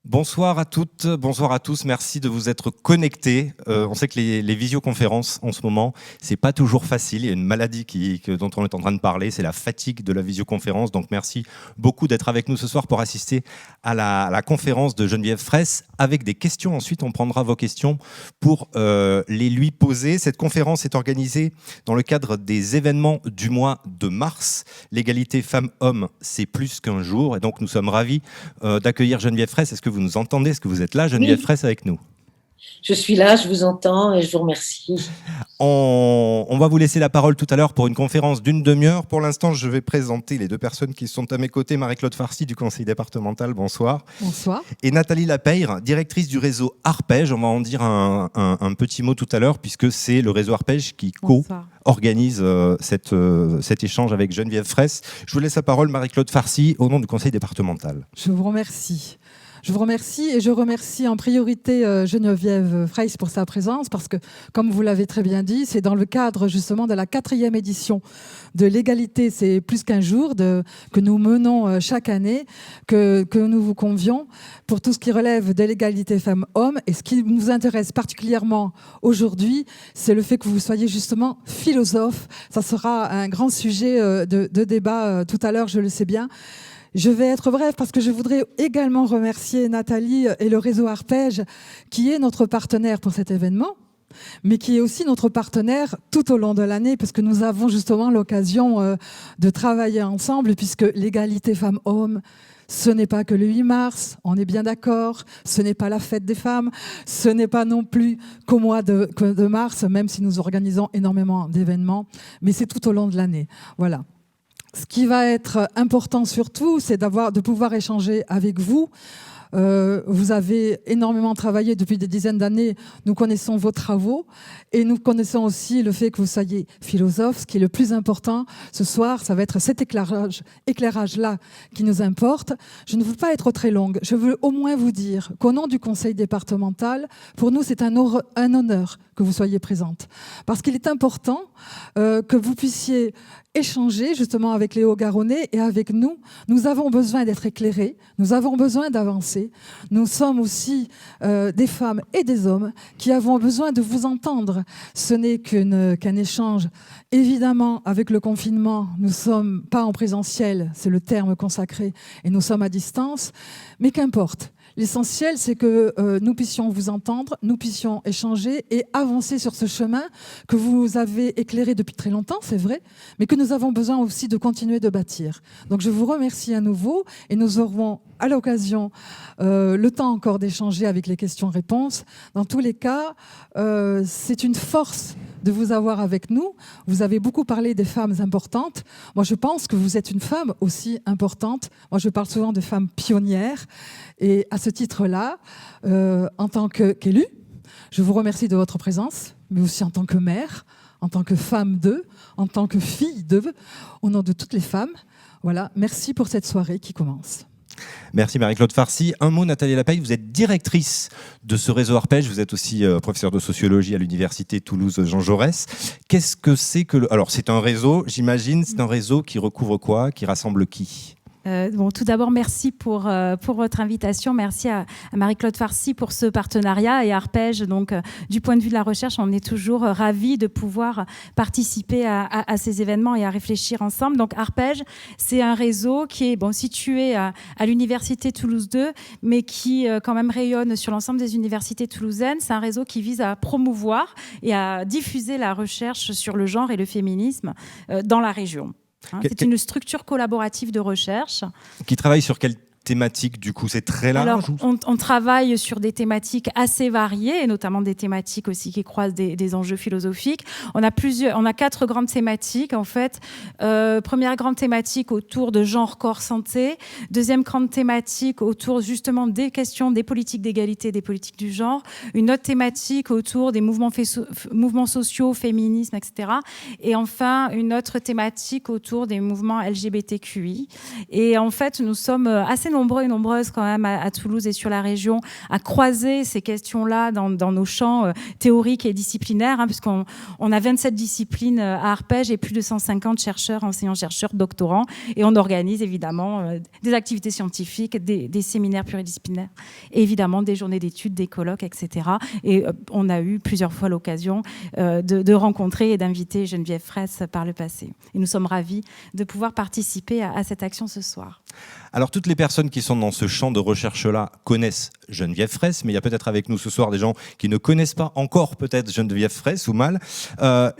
Bonsoir à toutes, bonsoir à tous. Merci de vous être connectés. On sait que les visioconférences en ce moment, c'est pas toujours facile. Il y a une maladie dont on est en train de parler, c'est la fatigue de la visioconférence. Donc merci beaucoup d'être avec nous ce soir pour assister à la conférence de Geneviève Fraisse avec des questions. Ensuite, on prendra vos questions pour les lui poser. Cette conférence est organisée dans le cadre des événements du mois de mars. L'égalité femmes-hommes, c'est plus qu'un jour. Et donc nous sommes ravis d'accueillir Geneviève Fraisse. Est-ce que vous nous entendez? Est-ce que vous êtes là, Geneviève Fraisse, avec nous? Je suis là, je vous entends et je vous remercie. On va vous laisser la parole tout à l'heure pour une conférence d'une demi-heure. Pour l'instant, je vais présenter les deux personnes qui sont à mes côtés. Marie-Claude Farcy du conseil départemental, bonsoir. Bonsoir. Et Nathalie Lapeyre, directrice du réseau Arpège. On va en dire un petit mot tout à l'heure puisque c'est le réseau Arpège qui co-organise cet échange avec Geneviève Fraisse. Je vous laisse la parole, Marie-Claude Farcy, au nom du conseil départemental. Je vous remercie. Je vous remercie et je remercie en priorité Geneviève Fraisse pour sa présence parce que, comme vous l'avez très bien dit, c'est dans le cadre justement de la 4e édition de l'égalité, c'est plus qu'un jour, que nous menons chaque année, que nous vous convions pour tout ce qui relève de l'égalité femmes-hommes. Et ce qui nous intéresse particulièrement aujourd'hui, c'est le fait que vous soyez justement philosophe. Ça sera un grand sujet de débat tout à l'heure, je le sais bien. Je vais être bref parce que je voudrais également remercier Nathalie et le réseau Arpège qui est notre partenaire pour cet événement, mais qui est aussi notre partenaire tout au long de l'année parce que nous avons justement l'occasion de travailler ensemble puisque l'égalité femmes-hommes, ce n'est pas que le 8 mars, on est bien d'accord, ce n'est pas la fête des femmes, ce n'est pas non plus qu'au mois de mars, même si nous organisons énormément d'événements, mais c'est tout au long de l'année. Voilà. Ce qui va être important surtout, c'est de pouvoir échanger avec vous. Vous avez énormément travaillé depuis des dizaines d'années. Nous connaissons vos travaux et nous connaissons aussi le fait que vous soyez philosophe. Ce qui est le plus important ce soir, ça va être cet éclairage-là qui nous importe. Je ne veux pas être très longue. Je veux au moins vous dire qu'au nom du conseil départemental, pour nous, c'est un honneur que vous soyez présente. Parce qu'il est important que vous puissiez échanger justement avec les Hauts-Garonnais et avec nous. Nous avons besoin d'être éclairés, nous avons besoin d'avancer. Nous sommes aussi des femmes et des hommes qui avons besoin de vous entendre. Ce n'est qu'un échange. Évidemment, avec le confinement, nous ne sommes pas en présentiel, c'est le terme consacré, et nous sommes à distance, mais qu'importe. L'essentiel, c'est que nous puissions vous entendre, nous puissions échanger et avancer sur ce chemin que vous avez éclairé depuis très longtemps, c'est vrai, mais que nous avons besoin aussi de continuer de bâtir. Donc je vous remercie à nouveau et nous aurons à l'occasion le temps encore d'échanger avec les questions-réponses. Dans tous les cas, c'est une force de vous avoir avec nous. Vous avez beaucoup parlé des femmes importantes. Moi, je pense que vous êtes une femme aussi importante. Moi, je parle souvent de femmes pionnières. Et à ce titre-là, en tant qu'élue, je vous remercie de votre présence, mais aussi en tant que mère, en tant que femme d'eux, en tant que fille d'eux, au nom de toutes les femmes. Voilà, merci pour cette soirée qui commence. Merci Marie-Claude Farcy. Un mot, Nathalie Lapeyre, vous êtes directrice de ce réseau Arpège, vous êtes aussi professeure de sociologie à l'université Toulouse-Jean Jaurès. Qu'est-ce que c'est que... Alors c'est un réseau, j'imagine, c'est un réseau qui recouvre quoi, qui rassemble qui ? Tout d'abord, merci pour votre invitation. Merci à Marie-Claude Farcy pour ce partenariat et Arpège. Donc, du point de vue de la recherche, on est toujours ravis de pouvoir participer à ces événements et à réfléchir ensemble. Donc, Arpège, c'est un réseau qui est situé à l'université Toulouse 2, mais qui quand même rayonne sur l'ensemble des universités toulousaines. C'est un réseau qui vise à promouvoir et à diffuser la recherche sur le genre et le féminisme dans la région. C'est une structure collaborative de recherche. Qui travaille sur quelle thématique, du coup, c'est très large? Alors, on travaille sur des thématiques assez variées, et notamment des thématiques aussi qui croisent des enjeux philosophiques. On a 4 grandes thématiques, en fait. Première grande thématique autour de genre, corps, santé. Deuxième grande thématique autour, justement, des questions des politiques d'égalité, des politiques du genre. Une autre thématique autour des mouvements sociaux, féminisme, etc. Et enfin, une autre thématique autour des mouvements LGBTQI. Et en fait, nous sommes assez nombreux et nombreuses quand même à Toulouse et sur la région à croiser ces questions-là dans nos champs théoriques et disciplinaires, hein, puisqu'on a 27 disciplines à Arpège et plus de 150 chercheurs, enseignants-chercheurs, doctorants, et on organise évidemment des activités scientifiques, des séminaires pluridisciplinaires, et évidemment des journées d'études, des colloques, etc. Et on a eu plusieurs fois l'occasion de rencontrer et d'inviter Geneviève Fraisse par le passé. Et nous sommes ravis de pouvoir participer à cette action ce soir. Alors, toutes les personnes qui sont dans ce champ de recherche-là connaissent Geneviève Fraisse, mais il y a peut-être avec nous ce soir des gens qui ne connaissent pas encore peut-être Geneviève Fraisse ou mal.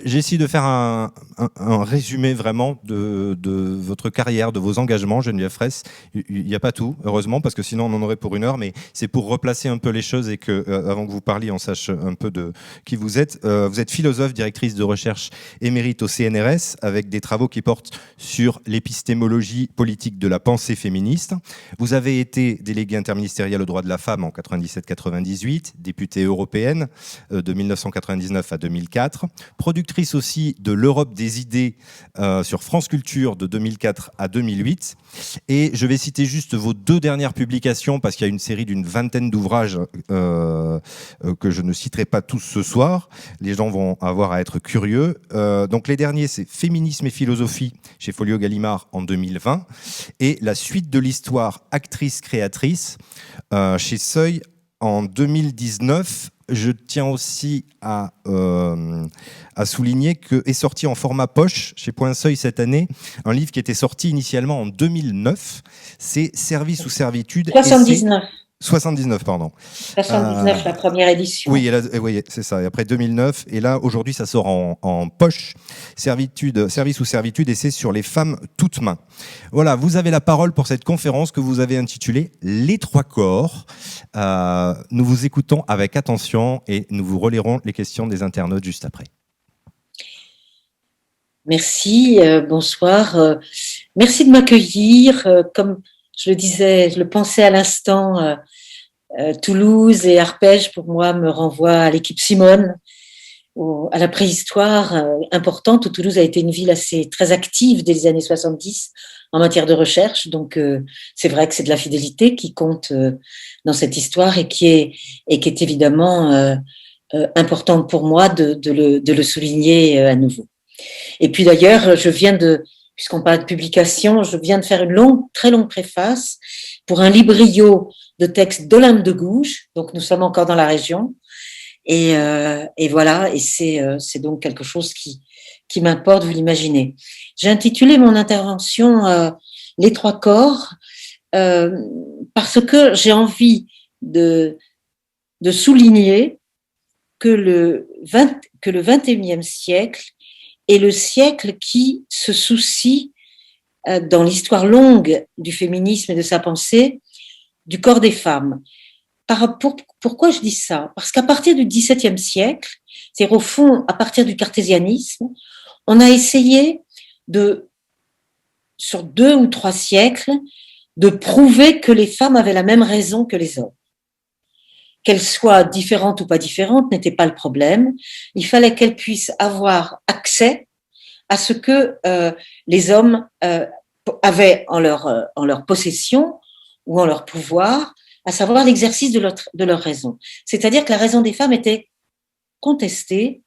J'ai essayé de faire un résumé vraiment de votre carrière, de vos engagements, Geneviève Fraisse. Il n'y a pas tout, heureusement, parce que sinon on en aurait pour 1 heure, mais c'est pour replacer un peu les choses et que, avant que vous parliez, on sache un peu de qui vous êtes. Vous êtes philosophe, directrice de recherche émérite au CNRS, avec des travaux qui portent sur l'épistémologie politique de la pensée féministe. Vous avez été déléguée interministérielle aux droits de la femme en 97-98, députée européenne de 1999 à 2004, productrice aussi de l'Europe des idées sur France Culture de 2004 à 2008. Et je vais citer juste vos 2 dernières publications, parce qu'il y a une série d'une vingtaine d'ouvrages que je ne citerai pas tous ce soir. Les gens vont avoir à être curieux. Donc les derniers, c'est Féminisme et philosophie chez Folio Gallimard en 2020, et La suite de l'histoire, actrice-créatrice chez Seuil en 2019. Je tiens aussi à souligner qu'est sorti en format poche chez Point Seuil cette année un livre qui était sorti initialement en 2009. C'est Service ou servitude. 79, pardon. 79, la première édition. Oui, c'est ça. Et après 2009, et là, aujourd'hui, ça sort en poche. Service ou servitude, et c'est sur les femmes toutes mains. Voilà, vous avez la parole pour cette conférence que vous avez intitulée « Les 3 corps ». Nous vous écoutons avec attention et nous vous relirons les questions des internautes juste après. Merci, bonsoir. Merci de m'accueillir. Comme je le disais, je le pensais à l'instant, Toulouse et Arpège, pour moi, me renvoient à l'équipe Simone, à la préhistoire importante, où Toulouse a été une ville très active dès les années 70 en matière de recherche. Donc, c'est vrai que c'est de la fidélité qui compte dans cette histoire et qui est évidemment importante pour moi de le souligner à nouveau. Et puis d'ailleurs, puisqu'on parle de publication, je viens de faire une très longue préface pour un librio de textes d'Olympe de Gouges. Donc, nous sommes encore dans la région. Et voilà, et c'est donc quelque chose qui m'importe, vous l'imaginez. J'ai intitulé mon intervention « Les 3 corps » parce que j'ai envie de souligner que le 21e siècle est le siècle qui se soucie, dans l'histoire longue du féminisme et de sa pensée, du corps des femmes. Pourquoi je dis ça? Parce qu'à partir du XVIIe siècle, c'est-à-dire au fond, à partir du cartésianisme, on a essayé sur 2 ou 3 siècles, de prouver que les femmes avaient la même raison que les hommes. Qu'elles soient différentes ou pas différentes n'était pas le problème. Il fallait qu'elles puissent avoir accès à ce que les hommes avaient en leur possession ou en leur pouvoir, à savoir l'exercice de leur raison. C'est-à-dire que la raison des femmes était contestée,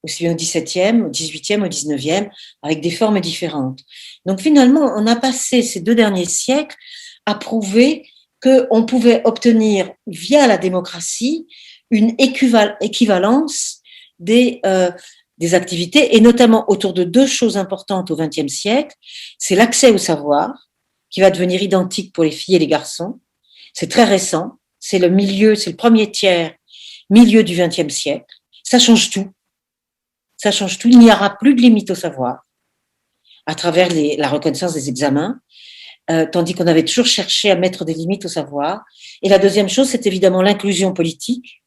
aussi bien au XVIIe, au XVIIIe, au XIXe, avec des formes différentes. Donc finalement, on a passé ces 2 derniers siècles à prouver qu'on pouvait obtenir, via la démocratie, une équivalence des activités, et notamment autour de 2 choses importantes au XXe siècle. C'est l'accès au savoir, qui va devenir identique pour les filles et les garçons. C'est très récent, c'est le premier tiers, milieu du XXe siècle. Ça change tout. Ça change tout. Il n'y aura plus de limite au savoir à travers la reconnaissance des examens, tandis qu'on avait toujours cherché à mettre des limites au savoir. Et la deuxième chose, c'est évidemment l'inclusion politique,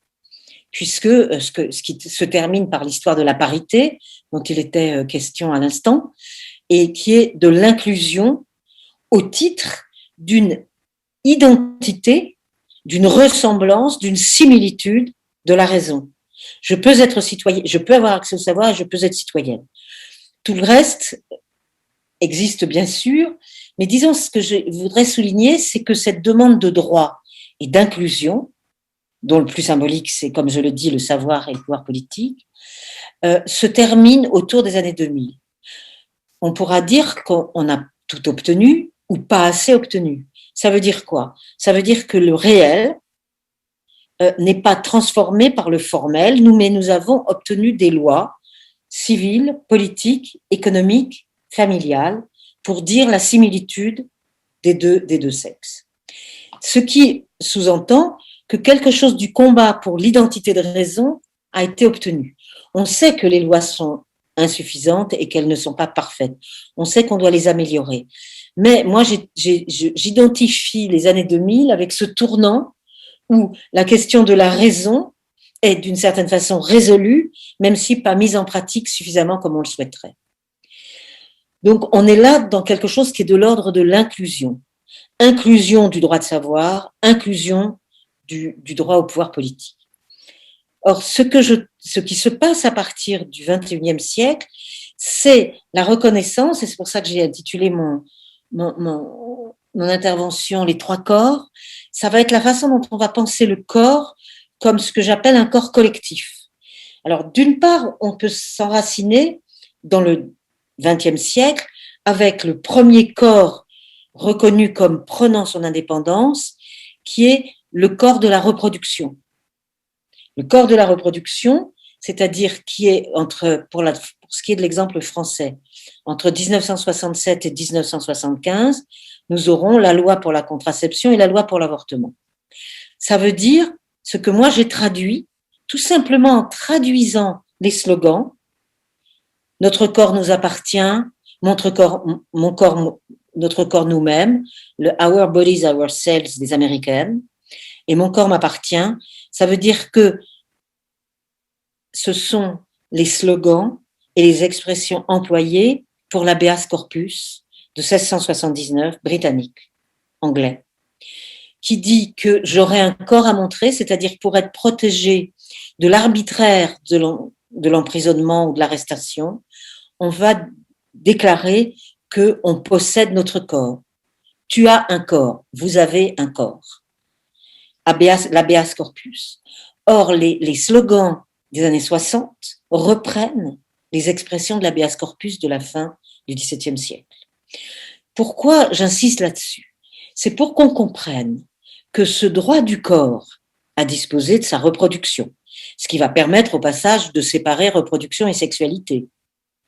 puisque ce qui se termine par l'histoire de la parité, dont il était question à l'instant, et qui est de l'inclusion au titre d'une identité, d'une ressemblance, d'une similitude de la raison. Je peux être citoyen, je peux avoir accès au savoir et je peux être citoyenne. Tout le reste existe bien sûr, Mais disons, ce que je voudrais souligner, c'est que cette demande de droit et d'inclusion, dont le plus symbolique, c'est, comme je le dis, le savoir et le pouvoir politique, se termine autour des années 2000. On pourra dire qu'on a tout obtenu ou pas assez obtenu. Ça veut dire quoi? Ça veut dire que le réel n'est pas transformé par le formel, mais nous avons obtenu des lois civiles, politiques, économiques, familiales, pour dire la similitude des deux sexes. Ce qui sous-entend que quelque chose du combat pour l'identité de raison a été obtenu. On sait que les lois sont insuffisantes et qu'elles ne sont pas parfaites. On sait qu'on doit les améliorer. Mais moi, j'identifie les années 2000 avec ce tournant où la question de la raison est d'une certaine façon résolue, même si pas mise en pratique suffisamment comme on le souhaiterait. Donc, on est là dans quelque chose qui est de l'ordre de l'inclusion. Inclusion du droit de savoir, inclusion du droit au pouvoir politique. Or, ce qui se passe à partir du XXIe siècle, c'est la reconnaissance, et c'est pour ça que j'ai intitulé mon intervention « Les trois corps », ça va être la façon dont on va penser le corps comme ce que j'appelle un corps collectif. Alors, d'une part, on peut s'enraciner dans le XXe siècle avec le premier corps reconnu comme prenant son indépendance, qui est le corps de la reproduction. Le corps de la reproduction, c'est-à-dire qui est pour ce qui est de l'exemple français, entre 1967 et 1975, nous aurons la loi pour la contraception et la loi pour l'avortement. Ça veut dire ce que moi j'ai traduit, tout simplement en traduisant les slogans « Notre corps nous appartient »,« notre corps nous-mêmes », le « Our bodies, ourselves » des Américaines, et « Mon corps m'appartient », ça veut dire que ce sont les slogans et les expressions employées pour l'habeas corpus de 1679, britannique, anglais, qui dit que j'aurai un corps à montrer, c'est-à-dire pour être protégé de l'arbitraire de l'emprisonnement ou de l'arrestation, on va déclarer qu'on possède notre corps. Tu as un corps, vous avez un corps. L'habeas corpus. Or, les slogans des années 60 reprennent les expressions de l'habeas corpus de la fin du XVIIe siècle. Pourquoi j'insiste là-dessus? C'est pour qu'on comprenne que ce droit du corps à disposer de sa reproduction, ce qui va permettre au passage de séparer reproduction et sexualité.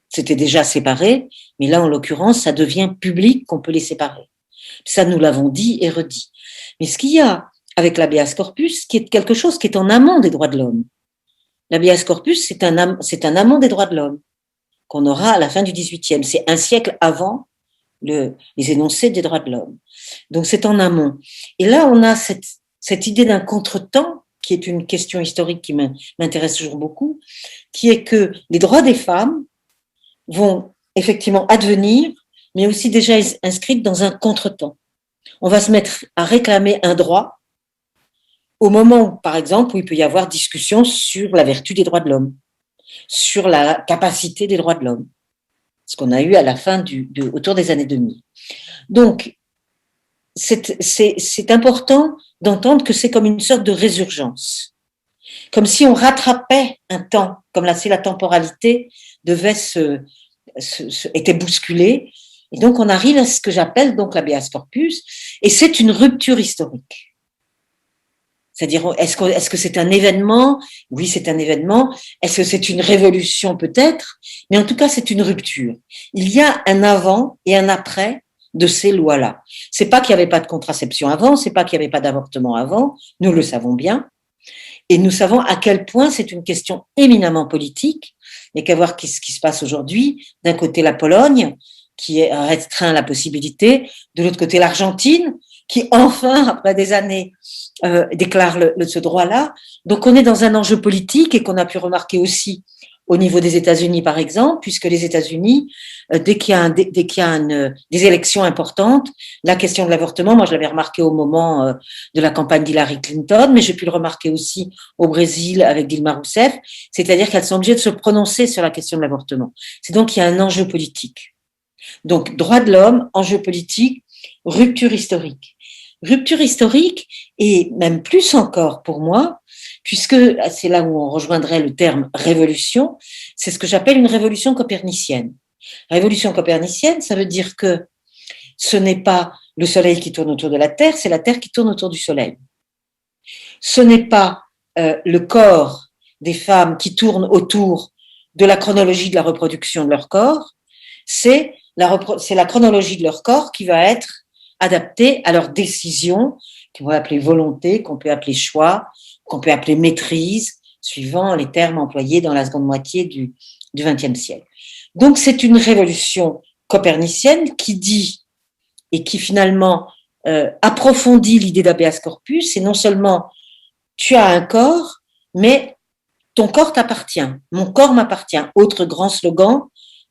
C'était déjà séparé, mais là, en l'occurrence, ça devient public qu'on peut les séparer. Ça, nous l'avons dit et redit. Mais ce qu'il y a avec l'habeas corpus, qui est quelque chose qui est en amont des droits de l'homme. L'habeas corpus, c'est un amont des droits de l'homme qu'on aura à la fin du XVIIIe. C'est un siècle avant les énoncés des droits de l'homme. Donc, c'est en amont. Et là, on a cette idée d'un contretemps, qui est une question historique qui m'intéresse toujours beaucoup, qui est que les droits des femmes vont effectivement advenir, mais aussi déjà inscrites dans un contretemps. On va se mettre à réclamer un droit au moment, par exemple, où il peut y avoir discussion sur la vertu des droits de l'homme, sur la capacité des droits de l'homme, ce qu'on a eu à la fin autour des années 2000. Donc, c'est important d'entendre que c'est comme une sorte de résurgence, comme si on rattrapait un temps, comme là, si la temporalité devait était bousculée, et donc on arrive à ce que j'appelle donc l'habeas corpus, et c'est une rupture historique. C'est-à-dire, est-ce que c'est un événement? Oui, c'est un événement. Est-ce que c'est une révolution? Peut-être. Mais en tout cas, c'est une rupture. Il y a un avant et un après de ces lois-là. C'est pas qu'il n'y avait pas de contraception avant, c'est pas qu'il n'y avait pas d'avortement avant. Nous le savons bien. Et nous savons à quel point c'est une question éminemment politique. Il n'y a qu'à voir ce qui se passe aujourd'hui. D'un côté, la Pologne, qui restreint la possibilité. De l'autre côté, l'Argentine, qui enfin, après des années, déclare ce droit-là. Donc, on est dans un enjeu politique et qu'on a pu remarquer aussi au niveau des États-Unis, par exemple, puisque les États-Unis, dès qu'il y a des élections importantes, la question de l'avortement, moi, je l'avais remarqué au moment de la campagne d'Hillary Clinton, mais j'ai pu le remarquer aussi au Brésil avec Dilma Rousseff, c'est-à-dire qu'elles sont obligées de se prononcer sur la question de l'avortement. C'est donc qu'il y a un enjeu politique. Donc, droits de l'homme, enjeux politiques, rupture historique. Rupture historique, et même plus encore pour moi, puisque c'est là où on rejoindrait le terme révolution, c'est ce que j'appelle une révolution copernicienne. Révolution copernicienne, ça veut dire que ce n'est pas le Soleil qui tourne autour de la Terre, c'est la Terre qui tourne autour du Soleil. Ce n'est pas le corps des femmes qui tourne autour de la chronologie de la reproduction de leur corps, c'est la chronologie de leur corps qui va être adaptée à leurs décisions, qu'on peut appeler volonté, qu'on peut appeler choix, qu'on peut appeler maîtrise, suivant les termes employés dans la seconde moitié du XXe siècle. Donc, c'est une révolution copernicienne qui dit et qui finalement approfondit l'idée d'habeas corpus, et non seulement tu as un corps, mais ton corps t'appartient, mon corps m'appartient. Autre grand slogan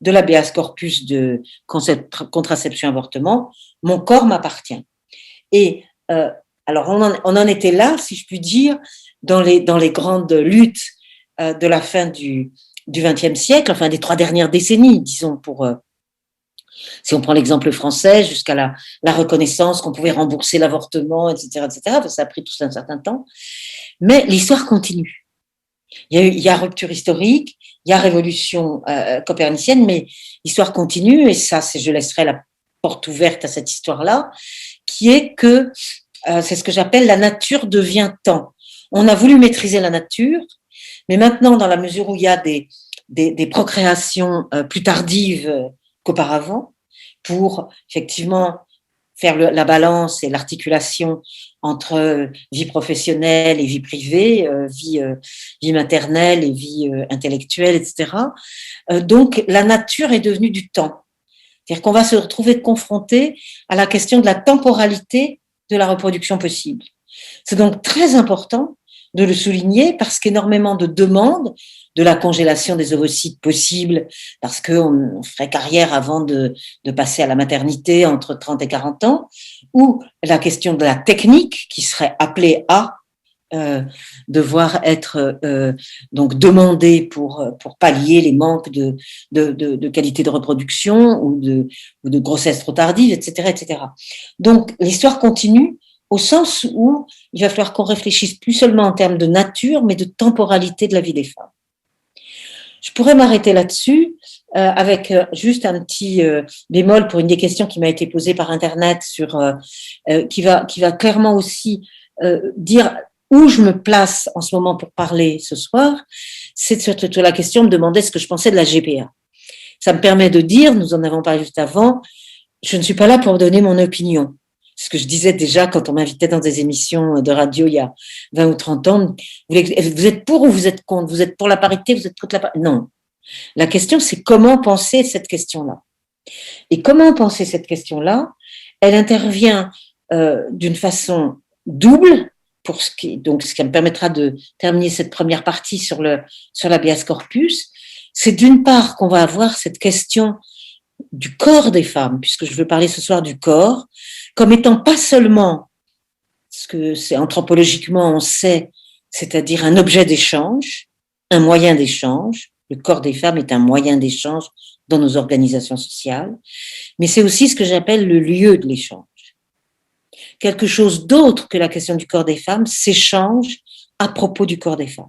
de l'habeas corpus de contraception-avortement, mon corps m'appartient. Et alors on en était là, si je puis dire, dans les grandes luttes de la fin du XXe siècle, enfin des 3 dernières décennies, disons, si on prend l'exemple français, jusqu'à la reconnaissance qu'on pouvait rembourser l'avortement, etc., etc. Ça a pris tout un certain temps. Mais l'histoire continue. Il y a rupture historique, il y a révolution copernicienne, mais l'histoire continue, et ça, je laisserai la porte ouverte à cette histoire-là, qui est que c'est ce que j'appelle la nature devient temps. On a voulu maîtriser la nature, mais maintenant, dans la mesure où il y a des procréations plus tardives qu'auparavant, pour effectivement faire la balance et l'articulation entre vie professionnelle et vie privée, vie maternelle et vie intellectuelle, etc. Donc, la nature est devenue du temps. C'est-à-dire qu'on va se retrouver confronté à la question de la temporalité de la reproduction possible. C'est donc très important de le souligner parce qu'énormément de demandes de la congélation des ovocytes possibles, parce qu'on ferait carrière avant de passer à la maternité entre 30 et 40 ans, ou la question de la technique qui serait appelée à devoir être donc demandée pour pallier les manques de qualité de reproduction ou de grossesse trop tardive, etc., etc. Donc l'histoire continue au sens où il va falloir qu'on réfléchisse plus seulement en termes de nature, mais de temporalité de la vie des femmes. Je pourrais m'arrêter là-dessus avec juste un petit bémol pour une des questions qui m'a été posée par Internet qui va clairement aussi dire où je me place en ce moment pour parler ce soir. C'est surtout la question de me demander ce que je pensais de la GPA. Ça me permet de dire, nous en avons parlé juste avant, je ne suis pas là pour donner mon opinion. Ce que je disais déjà quand on m'invitait dans des émissions de radio il y a 20 ou 30 ans, vous êtes pour ou vous êtes contre? Vous êtes pour la parité, vous êtes contre la parité? Non. La question, c'est comment penser cette question-là. Et comment penser cette question-là? Elle intervient d'une façon double, ce qui me permettra de terminer cette première partie sur l'habeas corpus. C'est d'une part qu'on va avoir cette question du corps des femmes, puisque je veux parler ce soir du corps, comme étant pas seulement ce que c'est anthropologiquement on sait, c'est-à-dire un objet d'échange, un moyen d'échange. Le corps des femmes est un moyen d'échange dans nos organisations sociales, mais c'est aussi ce que j'appelle le lieu de l'échange. Quelque chose d'autre que la question du corps des femmes s'échange à propos du corps des femmes.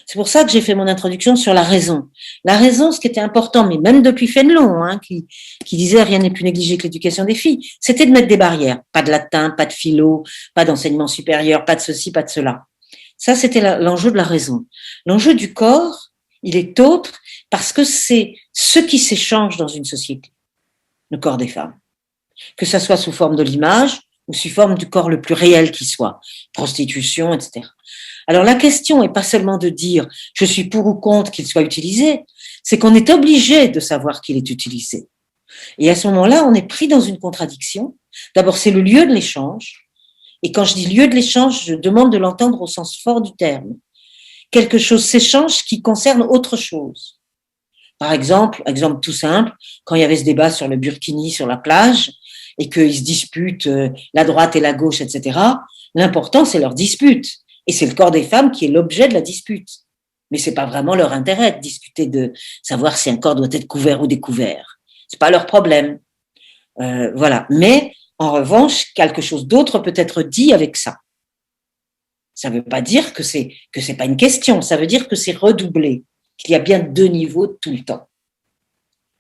C'est pour ça que j'ai fait mon introduction sur la raison. La raison, ce qui était important, mais même depuis Fénelon, qui disait rien n'est plus négligé que l'éducation des filles, c'était de mettre des barrières. Pas de latin, pas de philo, pas d'enseignement supérieur, pas de ceci, pas de cela. Ça, c'était l'enjeu de la raison. L'enjeu du corps, il est autre parce que c'est ce qui s'échange dans une société, le corps des femmes. Que ça soit sous forme de l'image ou sous forme du corps le plus réel qui soit, prostitution, etc. Alors la question n'est pas seulement de dire je suis pour ou contre qu'il soit utilisé, c'est qu'on est obligé de savoir qu'il est utilisé. Et à ce moment-là, on est pris dans une contradiction. D'abord, c'est le lieu de l'échange. Et quand je dis lieu de l'échange, je demande de l'entendre au sens fort du terme. Quelque chose s'échange qui concerne autre chose. Par exemple tout simple, quand il y avait ce débat sur le burkini sur la plage et qu'ils se disputent la droite et la gauche, etc., l'important, c'est leur dispute. Et c'est le corps des femmes qui est l'objet de la dispute. Mais c'est pas vraiment leur intérêt de discuter de savoir si un corps doit être couvert ou découvert. C'est pas leur problème. Voilà. Mais en revanche, quelque chose d'autre peut être dit avec ça. Ça ne veut pas dire que c'est pas une question. Ça veut dire que c'est redoublé, qu'il y a bien deux niveaux tout le temps.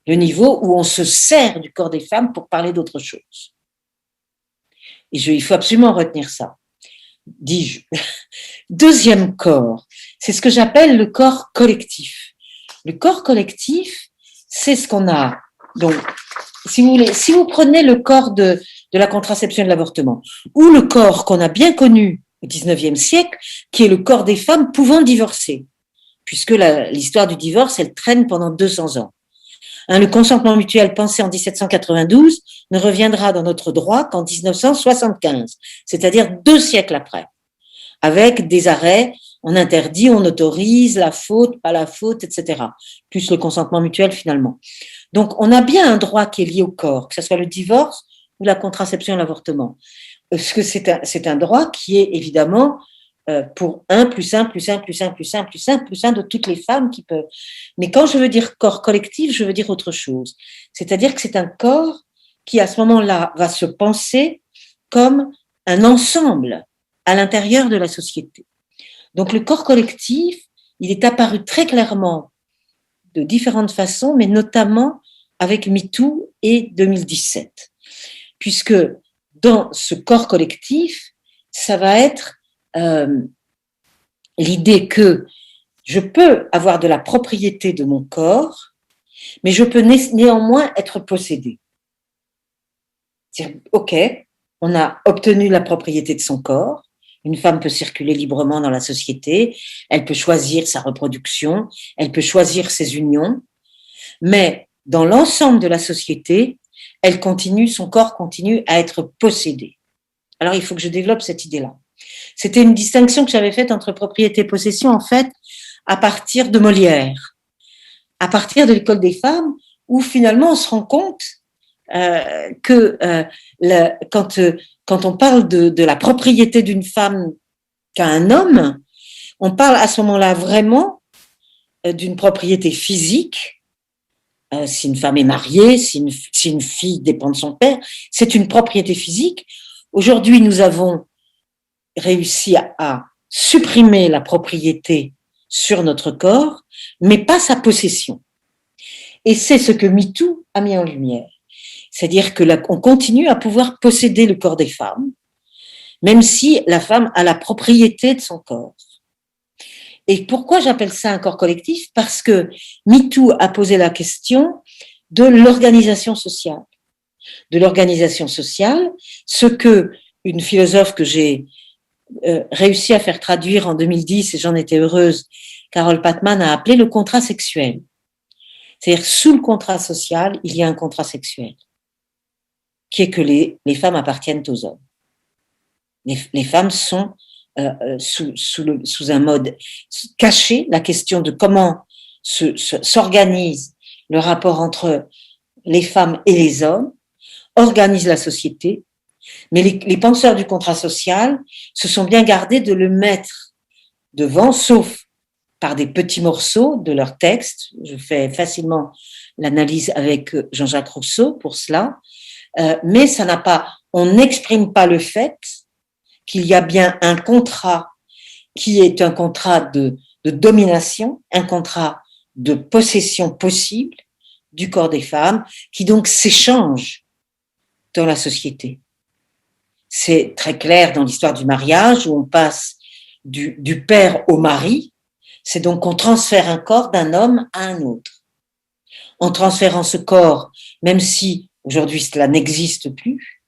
Le niveau où on se sert du corps des femmes pour parler d'autre chose. Et il faut absolument retenir ça. Dis-je. Deuxième corps, c'est ce que j'appelle le corps collectif. Le corps collectif, c'est ce qu'on a. Donc, si vous voulez, si vous prenez le corps de la contraception et de l'avortement, ou le corps qu'on a bien connu au XIXe siècle, qui est le corps des femmes pouvant divorcer, puisque l'histoire du divorce, elle traîne pendant 200 ans. Le consentement mutuel pensé en 1792 ne reviendra dans notre droit qu'en 1975, c'est-à-dire 2 siècles après, avec des arrêts, on interdit, on autorise, la faute, pas la faute, etc., plus le consentement mutuel finalement. Donc, on a bien un droit qui est lié au corps, que ce soit le divorce ou la contraception et l'avortement. Parce que c'est un droit qui est évidemment pour 1 plus 1 plus 1 plus 1 plus 1 plus 1 plus 1 de toutes les femmes qui peuvent. Mais quand je veux dire corps collectif, je veux dire autre chose. C'est-à-dire que c'est un corps qui, à ce moment-là, va se penser comme un ensemble à l'intérieur de la société. Donc, le corps collectif, il est apparu très clairement de différentes façons, mais notamment avec MeToo et 2017. Puisque dans ce corps collectif, ça va être l'idée que je peux avoir de la propriété de mon corps, mais je peux néanmoins être possédée. C'est-à-dire, ok, on a obtenu la propriété de son corps, une femme peut circuler librement dans la société, elle peut choisir sa reproduction, elle peut choisir ses unions, mais dans l'ensemble de la société, son corps continue à être possédé. Alors, il faut que je développe cette idée-là. C'était une distinction que j'avais faite entre propriété et possession, en fait, à partir de Molière, à partir de l'école des femmes, où finalement on se rend compte que quand on parle de la propriété d'une femme qu'a un homme, on parle à ce moment-là vraiment d'une propriété physique. Si une femme est mariée, si une fille dépend de son père, c'est une propriété physique. Aujourd'hui, nous avons réussi à supprimer la propriété sur notre corps, mais pas sa possession. Et c'est ce que MeToo a mis en lumière. C'est-à-dire que on continue à pouvoir posséder le corps des femmes, même si la femme a la propriété de son corps. Et pourquoi j'appelle ça un corps collectif? Parce que MeToo a posé la question de l'organisation sociale. De l'organisation sociale, ce que une philosophe que j'ai réussi à faire traduire en 2010, et j'en étais heureuse, Carole Patman a appelé le contrat sexuel. C'est-à-dire, sous le contrat social, il y a un contrat sexuel, qui est que les femmes appartiennent aux hommes. Les femmes sont sous un mode caché. La question de comment s'organise le rapport entre les femmes et les hommes organise la société. Mais les penseurs du contrat social se sont bien gardés de le mettre devant, sauf par des petits morceaux de leur texte. Je fais facilement l'analyse avec Jean-Jacques Rousseau pour cela. Mais on n'exprime pas le fait qu'il y a bien un contrat qui est un contrat de domination, un contrat de possession possible du corps des femmes, qui donc s'échange dans la société. C'est très clair dans l'histoire du mariage, où on passe du père au mari. C'est donc qu'on transfère un corps d'un homme à un autre. En transférant ce corps, même si aujourd'hui cela n'existe plus,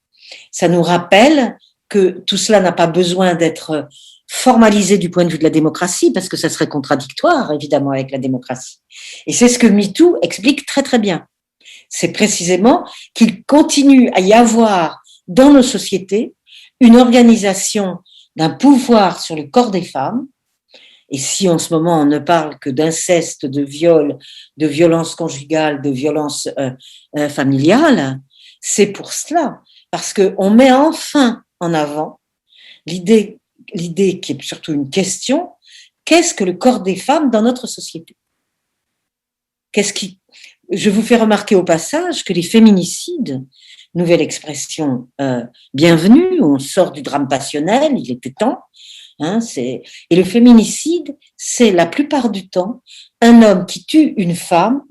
ça nous rappelle que tout cela n'a pas besoin d'être formalisé du point de vue de la démocratie, parce que ça serait contradictoire, évidemment, avec la démocratie. Et c'est ce que MeToo explique très, très bien. C'est précisément qu'il continue à y avoir dans nos sociétés une organisation d'un pouvoir sur le corps des femmes. Et si en ce moment on ne parle que d'inceste, de viol, de violence conjugale, de violence familiale, c'est pour cela. Parce qu'on met enfin en avant l'idée qui est surtout une question, qu'est-ce que le corps des femmes dans notre société? je vous fais remarquer au passage que les féminicides, nouvelle expression bienvenue, on sort du drame passionnel, il était temps, hein, et le féminicide, c'est la plupart du temps un homme qui tue une femme,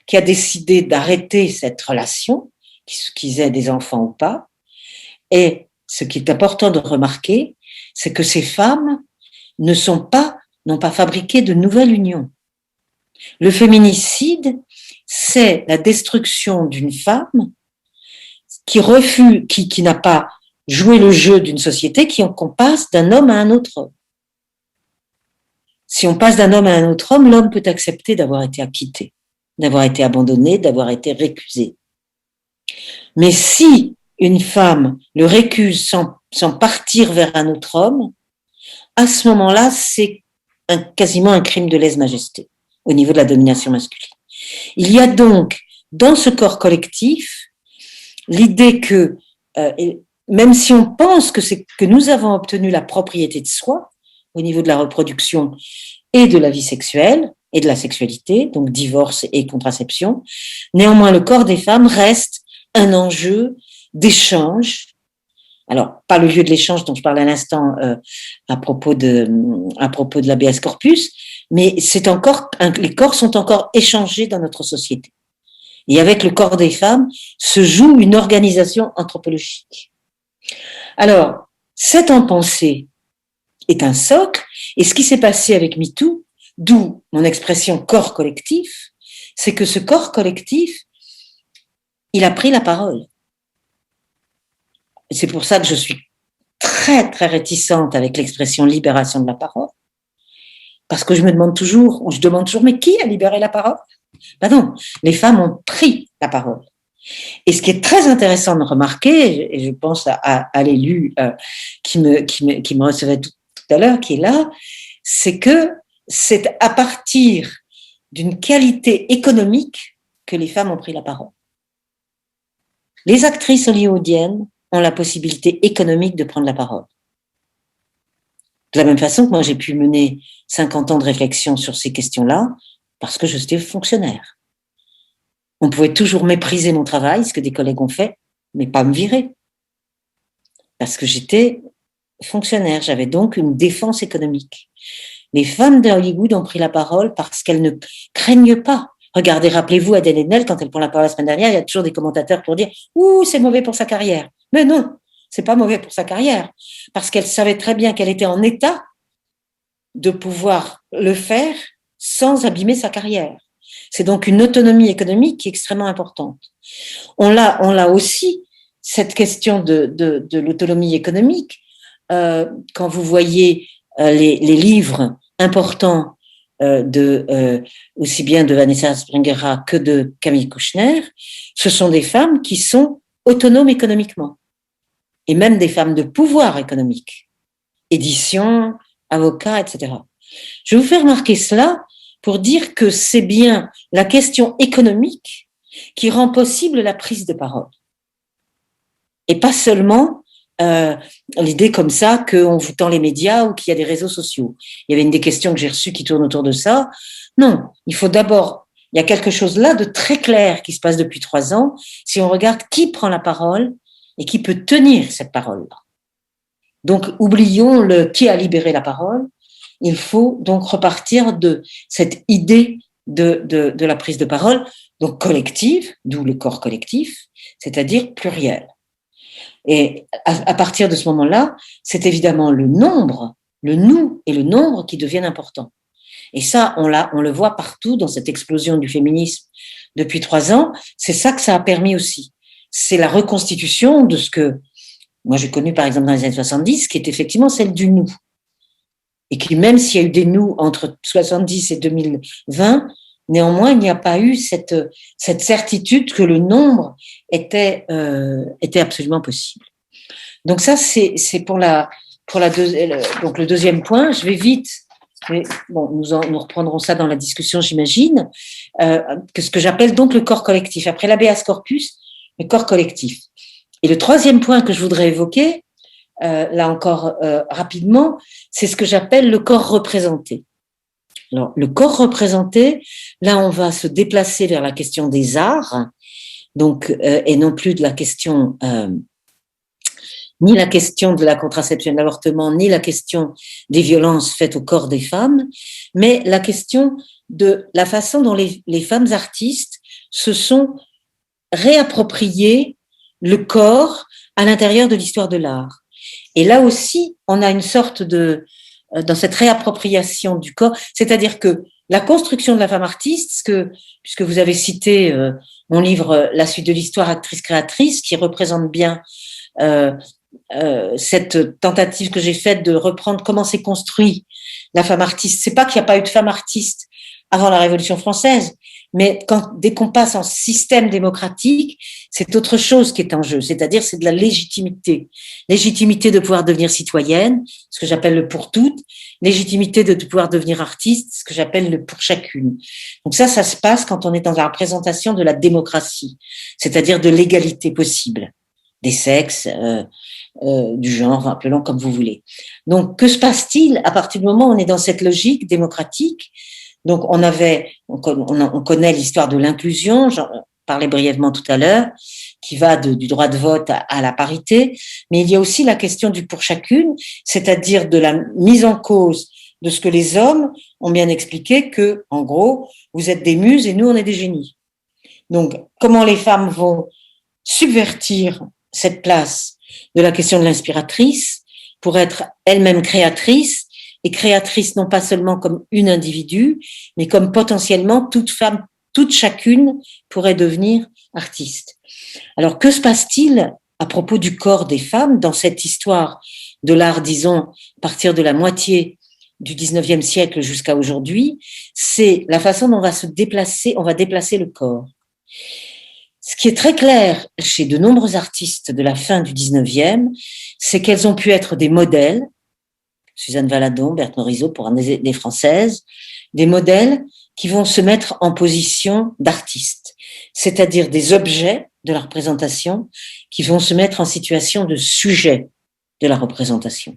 qui a décidé d'arrêter cette relation, qu'ils aient des enfants ou pas. Et ce qui est important de remarquer, c'est que ces femmes n'ont pas fabriqué de nouvelle union. Le féminicide, c'est la destruction d'une femme qui n'a pas joué le jeu d'une société, qu'on passe d'un homme à un autre homme. Si on passe d'un homme à un autre homme, l'homme peut accepter d'avoir été acquitté, d'avoir été abandonné, d'avoir été récusé. Mais si une femme le récuse sans partir vers un autre homme, à ce moment-là, c'est quasiment un crime de lèse-majesté au niveau de la domination masculine. Il y a donc, dans ce corps collectif, l'idée que, même si on pense que nous avons obtenu la propriété de soi, au niveau de la reproduction et de la vie sexuelle et de la sexualité, donc divorce et contraception, néanmoins, le corps des femmes reste un enjeu d'échange. Alors, pas le lieu de l'échange dont je parlais à l'instant à propos de l'habeas corpus, mais les corps sont encore échangés dans notre société. Et avec le corps des femmes se joue une organisation anthropologique. Alors, cette en-pensée est un socle, et ce qui s'est passé avec MeToo, d'où mon expression corps collectif, c'est que ce corps collectif, il a pris la parole. C'est pour ça que je suis très, très réticente avec l'expression libération de la parole, parce que je demande toujours, mais qui a libéré la parole? Ben non, les femmes ont pris la parole. Et ce qui est très intéressant de remarquer, et je pense à l'élu qui me recevait tout à l'heure, qui est là, c'est que c'est à partir d'une qualité économique que les femmes ont pris la parole. Les actrices hollywoodiennes ont la possibilité économique de prendre la parole. De la même façon que moi, j'ai pu mener 50 ans de réflexion sur ces questions-là, parce que j'étais fonctionnaire. On pouvait toujours mépriser mon travail, ce que des collègues ont fait, mais pas me virer. Parce que j'étais fonctionnaire, j'avais donc une défense économique. Les femmes de Hollywood ont pris la parole parce qu'elles ne craignent pas. Regardez, rappelez-vous Adèle Haenel, quand elle prend la parole la semaine dernière, il y a toujours des commentateurs pour dire « Ouh, c'est mauvais pour sa carrière ». Mais non, c'est pas mauvais pour sa carrière, parce qu'elle savait très bien qu'elle était en état de pouvoir le faire sans abîmer sa carrière. C'est donc une autonomie économique qui est extrêmement importante. On l'a aussi, cette question de l'autonomie économique, quand vous voyez les livres importants aussi bien de Vanessa Springera que de Camille Kouchner, ce sont des femmes qui sont autonomes économiquement, et même des femmes de pouvoir économique, édition, avocats, etc. Je vous fais remarquer cela pour dire que c'est bien la question économique qui rend possible la prise de parole. Et pas seulement l'idée comme ça qu'on vous tend les médias ou qu'il y a des réseaux sociaux. Il y avait une des questions que j'ai reçues qui tourne autour de ça. Non, il faut d'abord, il y a quelque chose là de très clair qui se passe depuis 3 ans, si on regarde qui prend la parole et qui peut tenir cette parole-là. Donc, oublions le qui a libéré la parole. Il faut donc repartir de cette idée de la prise de parole, donc collective, d'où le corps collectif, c'est-à-dire pluriel. Et à partir de ce moment-là, c'est évidemment le nombre, le nous et le nombre qui deviennent importants. Et ça, on le voit partout dans cette explosion du féminisme depuis 3 ans. C'est ça que ça a permis aussi. C'est la reconstitution de ce que moi j'ai connu par exemple dans les années 70, qui est effectivement celle du nous. Et qui, même s'il y a eu des nous entre 70 et 2020, néanmoins, il n'y a pas eu cette certitude que le nombre était absolument possible. Donc ça, c'est pour donc le deuxième point. Je vais vite, mais bon, nous reprendrons ça dans la discussion, j'imagine, que ce que j'appelle donc le corps collectif. Après l'habeas corpus, le corps collectif. Et le troisième point que je voudrais évoquer, là encore rapidement, c'est ce que j'appelle le corps représenté. Alors, le corps représenté, là, on va se déplacer vers la question des arts, donc, et non plus de la question, ni la question de la contraception et de l'avortement, ni la question des violences faites au corps des femmes, mais la question de la façon dont les femmes artistes se sont réappropriées le corps à l'intérieur de l'histoire de l'art. Et là aussi, on a une sorte de, dans cette réappropriation du corps, c'est-à-dire que la construction de la femme artiste, puisque vous avez cité mon livre La suite de l'histoire, actrice-créatrice, qui représente bien cette tentative que j'ai faite de reprendre comment s'est construit la femme artiste. C'est pas qu'il n'y a pas eu de femme artiste avant la Révolution française, mais dès qu'on passe en système démocratique, c'est autre chose qui est en jeu, c'est-à-dire c'est de la légitimité. Légitimité de pouvoir devenir citoyenne, ce que j'appelle le pour toutes, légitimité de pouvoir devenir artiste, ce que j'appelle le pour chacune. Donc ça se passe quand on est dans la représentation de la démocratie, c'est-à-dire de l'égalité possible, des sexes, du genre, appelons comme vous voulez. Donc, que se passe-t-il à partir du moment où on est dans cette logique démocratique? Donc, on connaît l'histoire de l'inclusion, j'en parlais brièvement tout à l'heure, qui va du droit de vote à la parité, mais il y a aussi la question du pour chacune, c'est-à-dire de la mise en cause de ce que les hommes ont bien expliqué que, en gros, vous êtes des muses et nous, on est des génies. Donc, comment les femmes vont subvertir cette place de la question de l'inspiratrice pour être elle-même créatrice, et créatrice non pas seulement comme une individu, mais comme potentiellement toute femme, toute chacune pourrait devenir artiste. Alors, que se passe-t-il à propos du corps des femmes dans cette histoire de l'art, disons, à partir de la moitié du 19e siècle jusqu'à aujourd'hui? C'est la façon dont on va déplacer le corps. Ce qui est très clair chez de nombreux artistes de la fin du 19e, c'est qu'elles ont pu être des modèles, Suzanne Valadon, Berthe Morisot, pour des françaises, des modèles qui vont se mettre en position d'artistes, c'est-à-dire des objets de la représentation qui vont se mettre en situation de sujet de la représentation.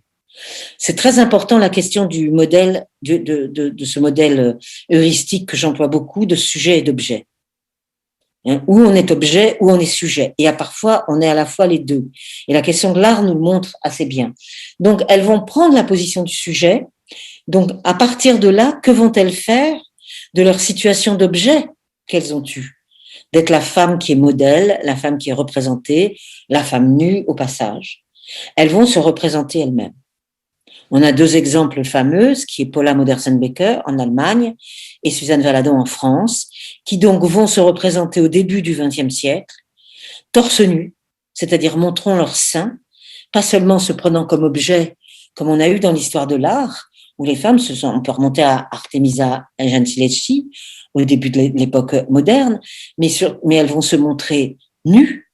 C'est très important la question du modèle, de ce modèle heuristique que j'emploie beaucoup, de sujet et d'objet. Où on est objet, où on est sujet. Et parfois, on est à la fois les deux. Et la question de l'art nous le montre assez bien. Donc, elles vont prendre la position du sujet. Donc, à partir de là, que vont-elles faire de leur situation d'objet qu'elles ont eue? D'être la femme qui est modèle, la femme qui est représentée, la femme nue au passage. Elles vont se représenter elles-mêmes. On a deux exemples fameuses, qui est Paula Modersohn-Becker en Allemagne et Suzanne Valadon en France, qui donc vont se représenter au début du XXe siècle, torse nu, c'est-à-dire montrant leurs seins, pas seulement se prenant comme objet, comme on a eu dans l'histoire de l'art, où les femmes on peut remonter à Artemisia Gentileschi, au début de l'époque moderne, mais elles vont se montrer nues,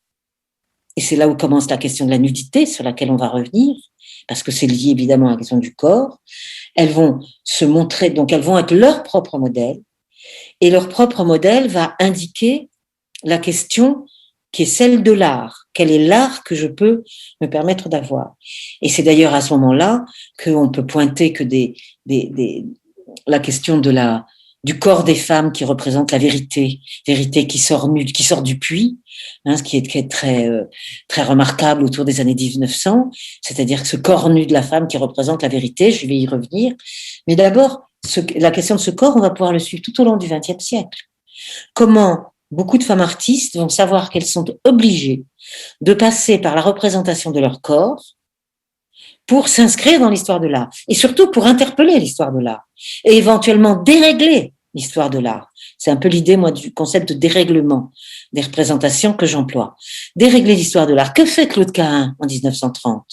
et c'est là où commence la question de la nudité, sur laquelle on va revenir, parce que c'est lié évidemment à la question du corps. Elles vont se montrer, donc elles vont être leur propre modèle, et leur propre modèle va indiquer la question qui est celle de l'art. Quel est l'art que je peux me permettre d'avoir? Et c'est d'ailleurs à ce moment-là qu'on peut pointer que la question du corps des femmes qui représente la vérité qui sort du puits, ce qui est très, très remarquable autour des années 1900, c'est-à-dire que ce corps nu de la femme qui représente la vérité, je vais y revenir. Mais d'abord, la question de ce corps, on va pouvoir le suivre tout au long du XXe siècle. Comment beaucoup de femmes artistes vont savoir qu'elles sont obligées de passer par la représentation de leur corps pour s'inscrire dans l'histoire de l'art, et surtout pour interpeller l'histoire de l'art, et éventuellement dérégler l'histoire de l'art. C'est un peu l'idée, moi, du concept de dérèglement des représentations que j'emploie. Dérégler l'histoire de l'art. Que fait Claude Cahun en 1930 ?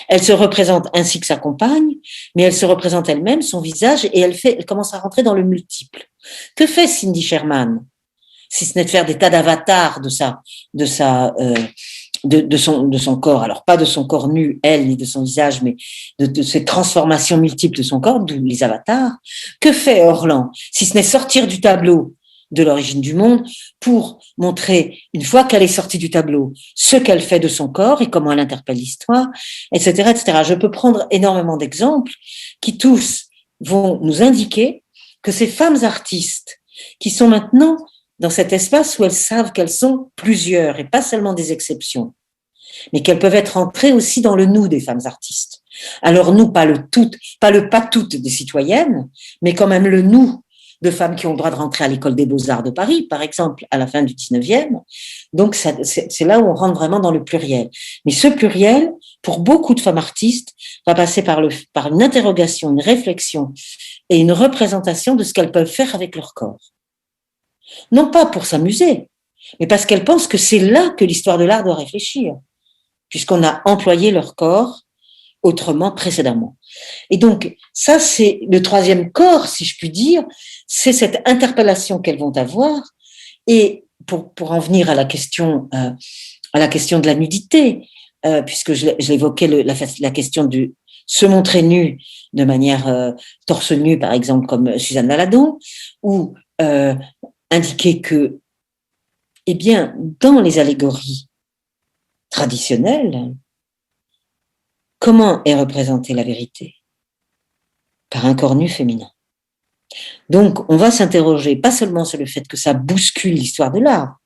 Elle se représente ainsi que sa compagne, mais elle se représente elle-même, son visage, et elle commence à rentrer dans le multiple. Que fait Cindy Sherman ? Si ce n'est de faire des tas d'avatars de son corps, alors pas de son corps nu, elle, ni de son visage, mais de ces transformations multiples de son corps, d'où les avatars. Que fait Orlan, si ce n'est sortir du tableau de l'origine du monde pour montrer, une fois qu'elle est sortie du tableau, ce qu'elle fait de son corps et comment elle interpelle l'histoire, etc., etc. Je peux prendre énormément d'exemples qui tous vont nous indiquer que ces femmes artistes qui sont maintenant dans cet espace où elles savent qu'elles sont plusieurs et pas seulement des exceptions, mais qu'elles peuvent être entrées aussi dans le nous des femmes artistes. Alors nous, pas toutes des citoyennes, mais quand même le nous de femmes qui ont le droit de rentrer à l'école des beaux-arts de Paris, par exemple, à la fin du 19e. Donc c'est là où on rentre vraiment dans le pluriel. Mais ce pluriel, pour beaucoup de femmes artistes, va passer par une interrogation, une réflexion et une représentation de ce qu'elles peuvent faire avec leur corps. Non pas pour s'amuser, mais parce qu'elles pensent que c'est là que l'histoire de l'art doit réfléchir, puisqu'on a employé leur corps autrement précédemment. Et donc, ça, c'est le troisième corps, si je puis dire, c'est cette interpellation qu'elles vont avoir. Et pour en venir à la question de la nudité, puisque je l'évoquais, la question de se montrer nu de manière torse nu, par exemple, comme Suzanne Valadon, ou indiquer que, eh bien, dans les allégories traditionnelles, comment est représentée la vérité? Par un corps nu féminin. Donc, on va s'interroger pas seulement sur le fait que ça bouscule l'histoire de l'art,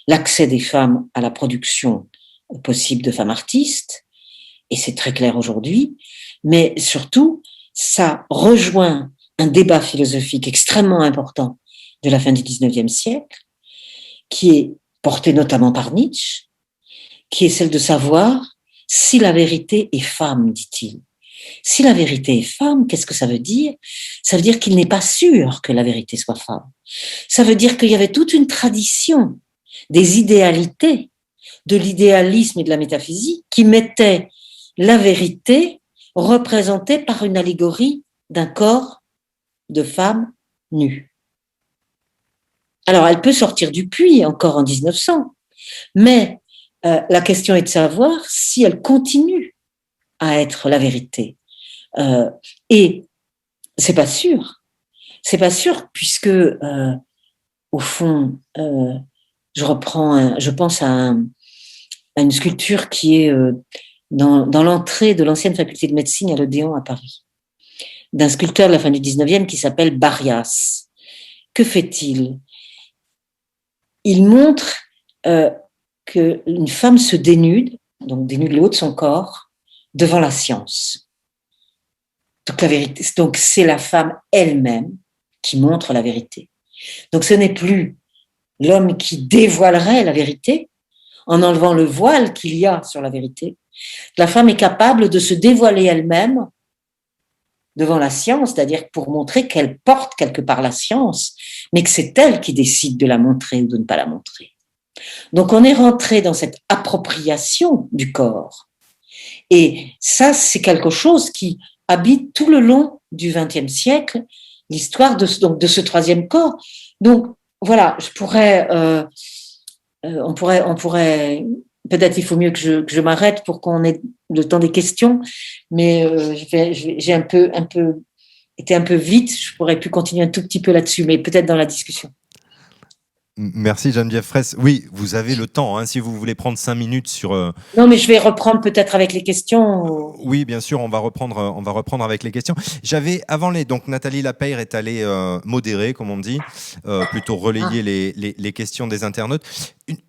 l'accès des femmes à la production possible de femmes artistes, et c'est très clair aujourd'hui, mais surtout, ça rejoint un débat philosophique extrêmement important de la fin du 19e siècle, qui est porté notamment par Nietzsche, qui est celle de savoir si la vérité est femme, dit-il. Si la vérité est femme, qu'est-ce que ça veut dire? Ça veut dire qu'il n'est pas sûr que la vérité soit femme. Ça veut dire qu'il y avait toute une tradition des idéalités, de l'idéalisme et de la métaphysique qui mettait la vérité représentée par une allégorie d'un corps de femme nue. Alors, elle peut sortir du puits encore en 1900, mais la question est de savoir si elle continue à être la vérité. Et c'est pas sûr. C'est pas sûr puisque, au fond, je pense à une sculpture qui est dans l'entrée de l'ancienne faculté de médecine à l'Odéon à Paris, d'un sculpteur de la fin du 19e qui s'appelle Barrias. Que fait-il? Il montre qu'une femme se dénude, donc dénude le haut de son corps, devant la science. Donc la vérité, donc c'est la femme elle-même qui montre la vérité. Donc ce n'est plus l'homme qui dévoilerait la vérité en enlevant le voile qu'il y a sur la vérité. La femme est capable de se dévoiler elle-même devant la science, c'est-à-dire pour montrer qu'elle porte quelque part la science, mais que c'est elle qui décide de la montrer ou de ne pas la montrer. Donc on est rentré dans cette appropriation du corps. Et ça, c'est quelque chose qui habite tout le long du XXe siècle, l'histoire de ce troisième corps. Donc voilà, on pourrait, peut-être il faut mieux que je m'arrête pour qu'on ait le temps des questions, mais j'ai été un peu vite, je pourrais plus continuer un tout petit peu là-dessus, mais peut-être dans la discussion. Merci Geneviève Fraisse. Oui, vous avez le temps, hein, si vous voulez prendre 5 minutes sur... Non, mais je vais reprendre peut-être avec les questions. Oui, bien sûr, on va reprendre avec les questions. Donc Nathalie Lapeyre est allée modérer, comme on dit, plutôt relayer les questions des internautes.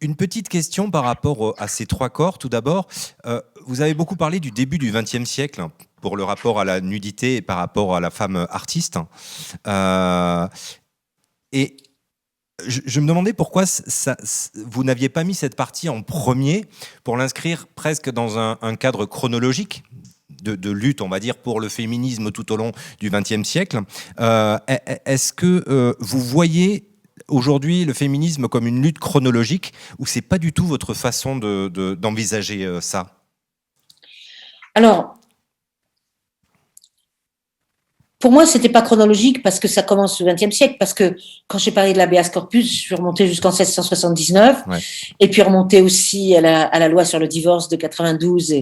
Une petite question par rapport à ces trois corps. Tout d'abord, vous avez beaucoup parlé du début du XXe siècle pour le rapport à la nudité et par rapport à la femme artiste. Et je me demandais pourquoi vous n'aviez pas mis cette partie en premier pour l'inscrire presque dans un cadre chronologique de lutte, on va dire, pour le féminisme tout au long du XXe siècle. Est-ce que vous voyez aujourd'hui le féminisme comme une lutte chronologique ou c'est pas du tout votre façon d'envisager ça? Alors, pour moi, c'était pas chronologique parce que ça commence au XXe siècle, parce que quand j'ai parlé de l'habeas corpus, je suis remontée jusqu'en 1679, ouais. Et puis remontée aussi à la loi sur le divorce de 92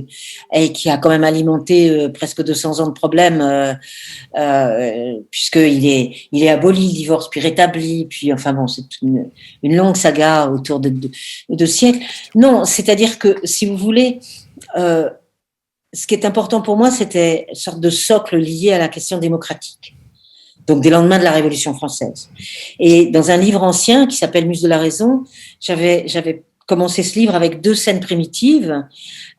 et qui a quand même alimenté presque 200 ans de problèmes, puisqu'il est aboli le divorce, puis rétabli, puis enfin bon, c'est une longue saga autour de siècles. Non, c'est-à-dire que si vous voulez, ce qui est important pour moi, c'était une sorte de socle lié à la question démocratique. donc des lendemains de la Révolution française. Et dans un livre ancien qui s'appelle Muse de la raison, j'avais commencé ce livre avec 2 scènes primitives.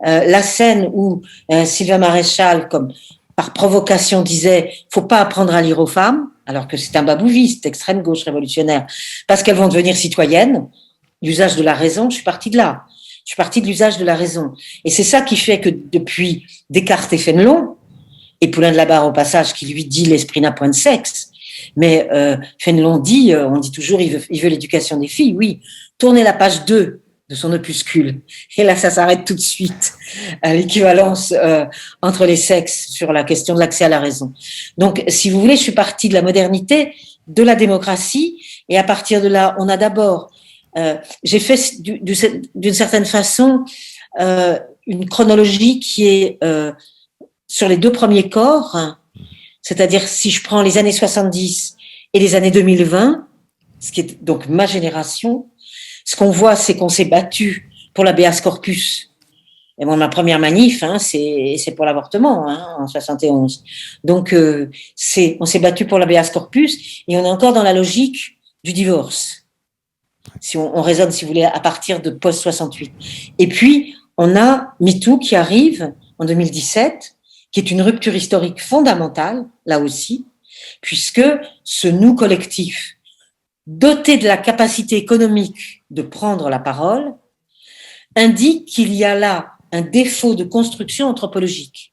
La scène où Sylvain Maréchal, comme par provocation, disait « faut pas apprendre à lire aux femmes », alors que c'est un babouviste, extrême gauche révolutionnaire, parce qu'elles vont devenir citoyennes. L'usage de la raison, je suis partie de là. Je suis partie de l'usage de la raison. Et c'est ça qui fait que depuis Descartes et Fénelon, et Poulain de la Barre au passage, qui lui dit « l'esprit n'a point de sexe », mais Fénelon dit, on dit toujours, il veut l'éducation des filles, oui. Tournez la page 2 de son opuscule. Et là, ça s'arrête tout de suite à l'équivalence entre les sexes sur la question de l'accès à la raison. Donc, si vous voulez, je suis partie de la modernité, de la démocratie, et à partir de là, on a d'abord, j'ai fait d'une certaine façon une chronologie qui est sur les 2 premiers corps, hein, c'est-à-dire si je prends les années 70 et les années 2020, ce qui est donc ma génération, ce qu'on voit, c'est qu'on s'est battu pour l'habeas corpus. Et bon, ma première manif, hein, c'est pour l'avortement, hein, en 71. Donc, on s'est battu pour l'habeas corpus et on est encore dans la logique du divorce. Si on raisonne, si vous voulez, à partir de post-68. Et puis, on a MeToo qui arrive en 2017, qui est une rupture historique fondamentale, là aussi, puisque ce nous collectif, doté de la capacité économique de prendre la parole, indique qu'il y a là un défaut de construction anthropologique.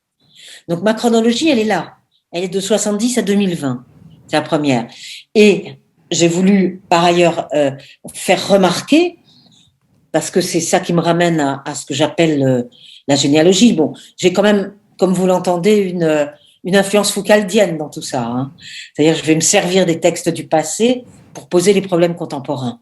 Donc ma chronologie, elle est là. Elle est de 70 à 2020. C'est la première. Et j'ai voulu, par ailleurs, faire remarquer, parce que c'est ça qui me ramène à ce que j'appelle la généalogie. Bon, j'ai quand même, comme vous l'entendez, une influence foucaldienne dans tout ça. Hein. C'est-à-dire, je vais me servir des textes du passé pour poser les problèmes contemporains.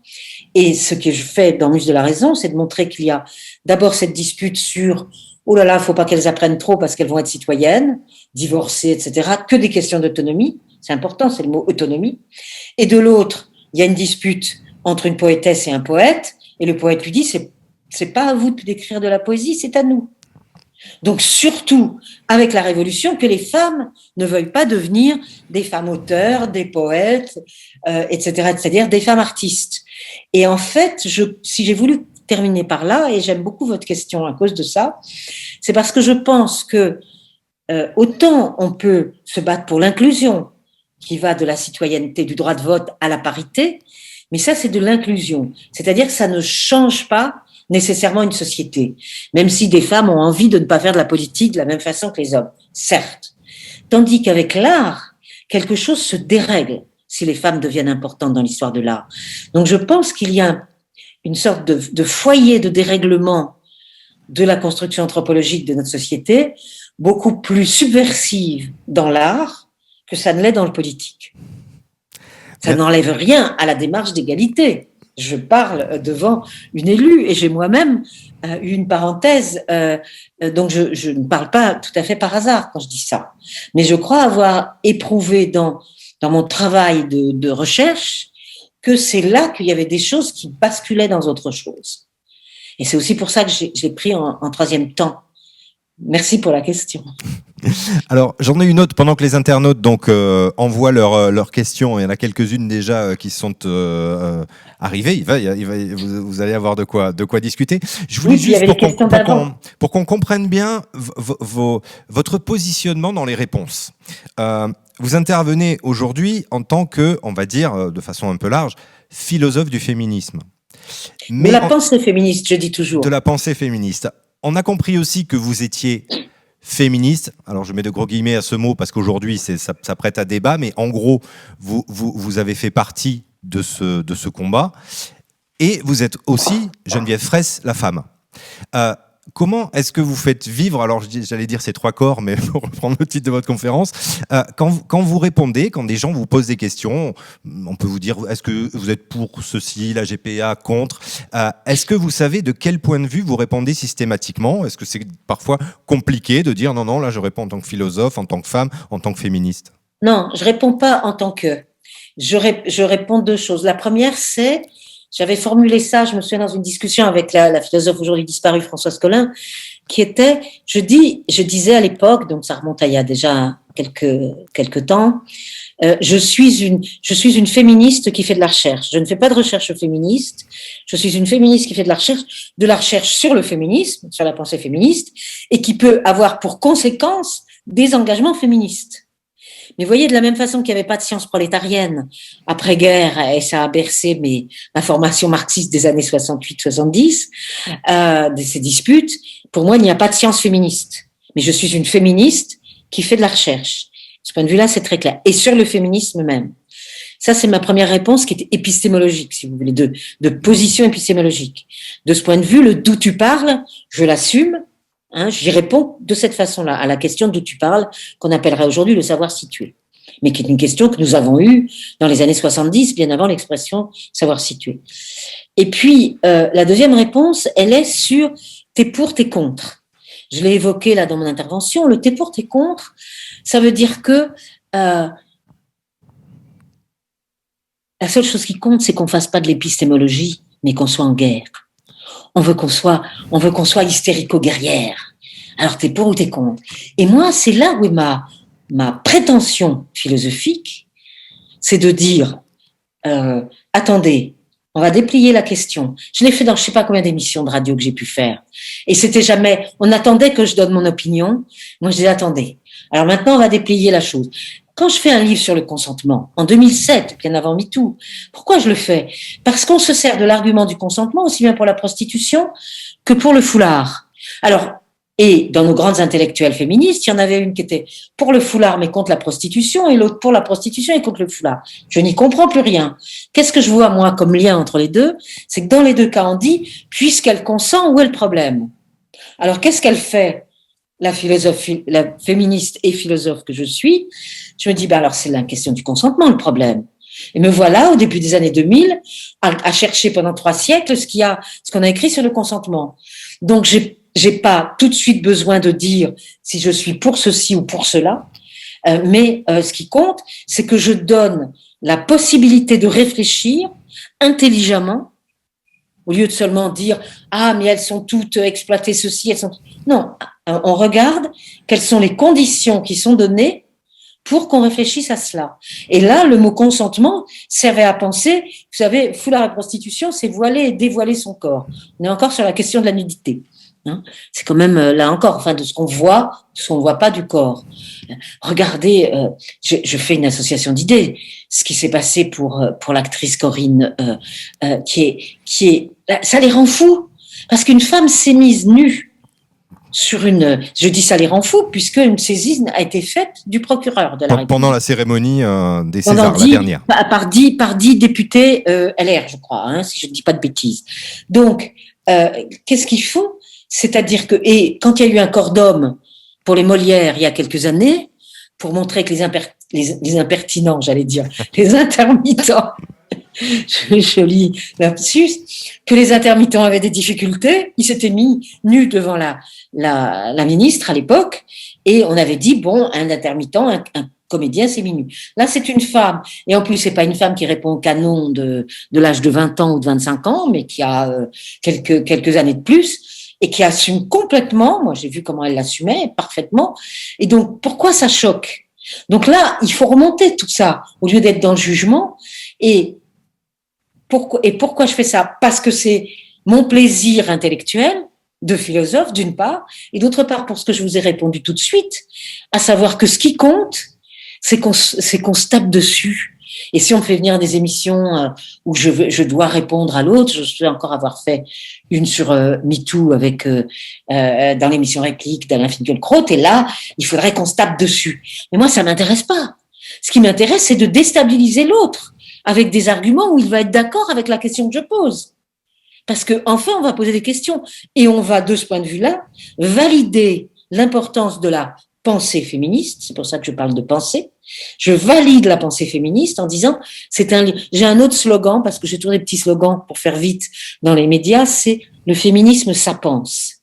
Et ce que je fais dans Muse de la raison, c'est de montrer qu'il y a d'abord cette dispute sur « oh là là, il ne faut pas qu'elles apprennent trop parce qu'elles vont être citoyennes, divorcées, etc. » Que des questions d'autonomie, c'est important, c'est le mot autonomie. Et de l'autre, il y a une dispute entre une poétesse et un poète, et le poète lui dit « c'est pas à vous d'écrire de la poésie, c'est à nous ». Donc surtout avec la Révolution, que les femmes ne veuillent pas devenir des femmes auteurs, des poètes, etc., c'est-à-dire des femmes artistes. Et en fait, si j'ai voulu terminer par là, et j'aime beaucoup votre question à cause de ça, c'est parce que je pense que autant on peut se battre pour l'inclusion, qui va de la citoyenneté, du droit de vote à la parité, mais ça c'est de l'inclusion, c'est-à-dire que ça ne change pas nécessairement une société, même si des femmes ont envie de ne pas faire de la politique de la même façon que les hommes, certes. Tandis qu'avec l'art, quelque chose se dérègle si les femmes deviennent importantes dans l'histoire de l'art. Donc je pense qu'il y a une sorte de foyer de dérèglement de la construction anthropologique de notre société, beaucoup plus subversive dans l'art que ça ne l'est dans le politique. Ça n'enlève rien à la démarche d'égalité. Je parle devant une élue et j'ai moi-même eu une parenthèse, donc je ne parle pas tout à fait par hasard quand je dis ça. Mais je crois avoir éprouvé dans mon travail de recherche que c'est là qu'il y avait des choses qui basculaient dans autre chose. Et c'est aussi pour ça que je l'ai pris en 3e temps. Merci pour la question. Alors, j'en ai une autre pendant que les internautes envoient leurs questions. Il y en a quelques-unes déjà qui sont arrivées. Vous allez avoir de quoi discuter. Je voulais juste pour qu'on comprenne bien votre positionnement dans les réponses. Vous intervenez aujourd'hui en tant que, on va dire de façon un peu large, philosophe du féminisme. Mais de la pensée féministe, je dis toujours. De la pensée féministe. On a compris aussi que vous étiez féministe. Alors, je mets de gros guillemets à ce mot parce qu'aujourd'hui, ça prête à débat, mais en gros, vous avez fait partie de ce combat. Et vous êtes aussi Geneviève Fraisse, la femme. Comment est-ce que vous faites vivre, alors j'allais dire ces 3 corps, mais pour reprendre le titre de votre conférence, quand vous répondez, quand des gens vous posent des questions, on peut vous dire, est-ce que vous êtes pour ceci, la GPA, contre, est-ce que vous savez de quel point de vue vous répondez systématiquement? Est-ce que c'est parfois compliqué de dire, non, là je réponds en tant que philosophe, en tant que femme, en tant que féministe? Non, je réponds pas en tant que. Je réponds 2 choses. La première, c'est... J'avais formulé ça, je me souviens, dans une discussion avec la philosophe aujourd'hui disparue Françoise Collin, qui était, je disais à l'époque, donc ça remonte à il y a déjà quelques temps, Je suis une féministe qui fait de la recherche. Je ne fais pas de recherche féministe. Je suis une féministe qui fait de la recherche sur le féminisme, sur la pensée féministe, et qui peut avoir pour conséquence des engagements féministes. Mais vous voyez, de la même façon qu'il n'y avait pas de science prolétarienne après-guerre, et ça a bercé ma formation marxiste des années 68-70, de ces disputes, pour moi, il n'y a pas de science féministe. Mais je suis une féministe qui fait de la recherche. De ce point de vue-là, c'est très clair. Et sur le féminisme même. Ça, c'est ma première réponse qui est épistémologique, si vous voulez, de position épistémologique. De ce point de vue, le d'où tu parles, je l'assume. J'y réponds de cette façon-là, à la question d'où tu parles, qu'on appellerait aujourd'hui le savoir situé, mais qui est une question que nous avons eue dans les années 70, bien avant l'expression savoir situé. Et puis, la deuxième réponse, elle est sur t'es pour, t'es contre. Je l'ai évoqué là dans mon intervention, le t'es pour, t'es contre, ça veut dire que la seule chose qui compte, c'est qu'on fasse pas de l'épistémologie, mais qu'on soit en guerre. On veut qu'on soit hystérico-guerrière. Alors, t'es pour ou t'es contre? Et moi, c'est là où est ma prétention philosophique, c'est de dire, attendez, on va déplier la question. Je l'ai fait dans je sais pas combien d'émissions de radio que j'ai pu faire. Et c'était jamais, on attendait que je donne mon opinion. Moi, je disais, attendez. Alors maintenant, on va déplier la chose. Quand je fais un livre sur le consentement, en 2007, bien avant MeToo, pourquoi je le fais? Parce qu'on se sert de l'argument du consentement aussi bien pour la prostitution que pour le foulard. Alors, et dans nos grandes intellectuelles féministes, il y en avait une qui était pour le foulard mais contre la prostitution et l'autre pour la prostitution et contre le foulard. Je n'y comprends plus rien. Qu'est-ce que je vois, moi, comme lien entre les deux? C'est que dans les deux cas, on dit, puisqu'elle consent, où est le problème? Alors, qu'est-ce qu'elle fait? La féministe et philosophe que je suis, je me dis, alors c'est la question du consentement le problème. Et me voilà, au début des années 2000, à chercher pendant 3 siècles ce qu'on a écrit sur le consentement. Donc, j'ai pas tout de suite besoin de dire si je suis pour ceci ou pour cela, mais ce qui compte, c'est que je donne la possibilité de réfléchir intelligemment, au lieu de seulement dire « Ah, mais elles sont toutes exploitées ceci, elles sont… » Non, on regarde quelles sont les conditions qui sont données pour qu'on réfléchisse à cela. Et là, le mot consentement servait à penser, vous savez, foulard et prostitution, c'est voiler et dévoiler son corps. On est encore sur la question de la nudité. C'est quand même, là encore, enfin, de ce qu'on voit pas du corps. Regardez, je fais une association d'idées. Ce qui s'est passé pour l'actrice Corinne, qui est, ça les rend fous. Parce qu'une femme s'est mise nue je dis ça les rend fous, puisque une saisine a été faite du procureur de la République. Pendant la cérémonie des Césars, la dernière. Par 10 députés LR, je crois, si je ne dis pas de bêtises. Donc, qu'est-ce qu'ils font? C'est-à-dire que, et quand il y a eu un corps d'homme pour les Molières il y a quelques années, pour montrer que les impertinents, j'allais dire, les intermittents, je lis lapsus, que les intermittents avaient des difficultés, ils s'étaient mis nus devant la ministre à l'époque, et on avait dit, bon, un intermittent, un comédien, c'est nu. Là, c'est une femme, et en plus, c'est pas une femme qui répond au canon de l'âge de 20 ans ou de 25 ans, mais qui a quelques années de plus, et qui assume complètement, moi j'ai vu comment elle l'assumait parfaitement, et donc pourquoi ça choque? Donc là, il faut remonter tout ça, au lieu d'être dans le jugement, et pourquoi je fais ça? Parce que c'est mon plaisir intellectuel de philosophe, d'une part, et d'autre part, pour ce que je vous ai répondu tout de suite, à savoir que ce qui compte, c'est qu'on se tape dessus. Et si on me fait venir des émissions où je dois répondre à l'autre, je souhaite encore avoir fait une sur MeToo avec dans l'émission Réplique d'Alain Finkielkraut, et là, il faudrait qu'on se tape dessus. Mais moi, ça m'intéresse pas. Ce qui m'intéresse, c'est de déstabiliser l'autre avec des arguments où il va être d'accord avec la question que je pose. Parce que enfin, on va poser des questions et on va, de ce point de vue-là, valider l'importance de la pensée féministe. C'est pour ça que je parle de pensée. Je valide la pensée féministe en disant, j'ai un autre slogan, parce que j'ai tourné des petits slogans pour faire vite dans les médias, c'est le féminisme, ça pense.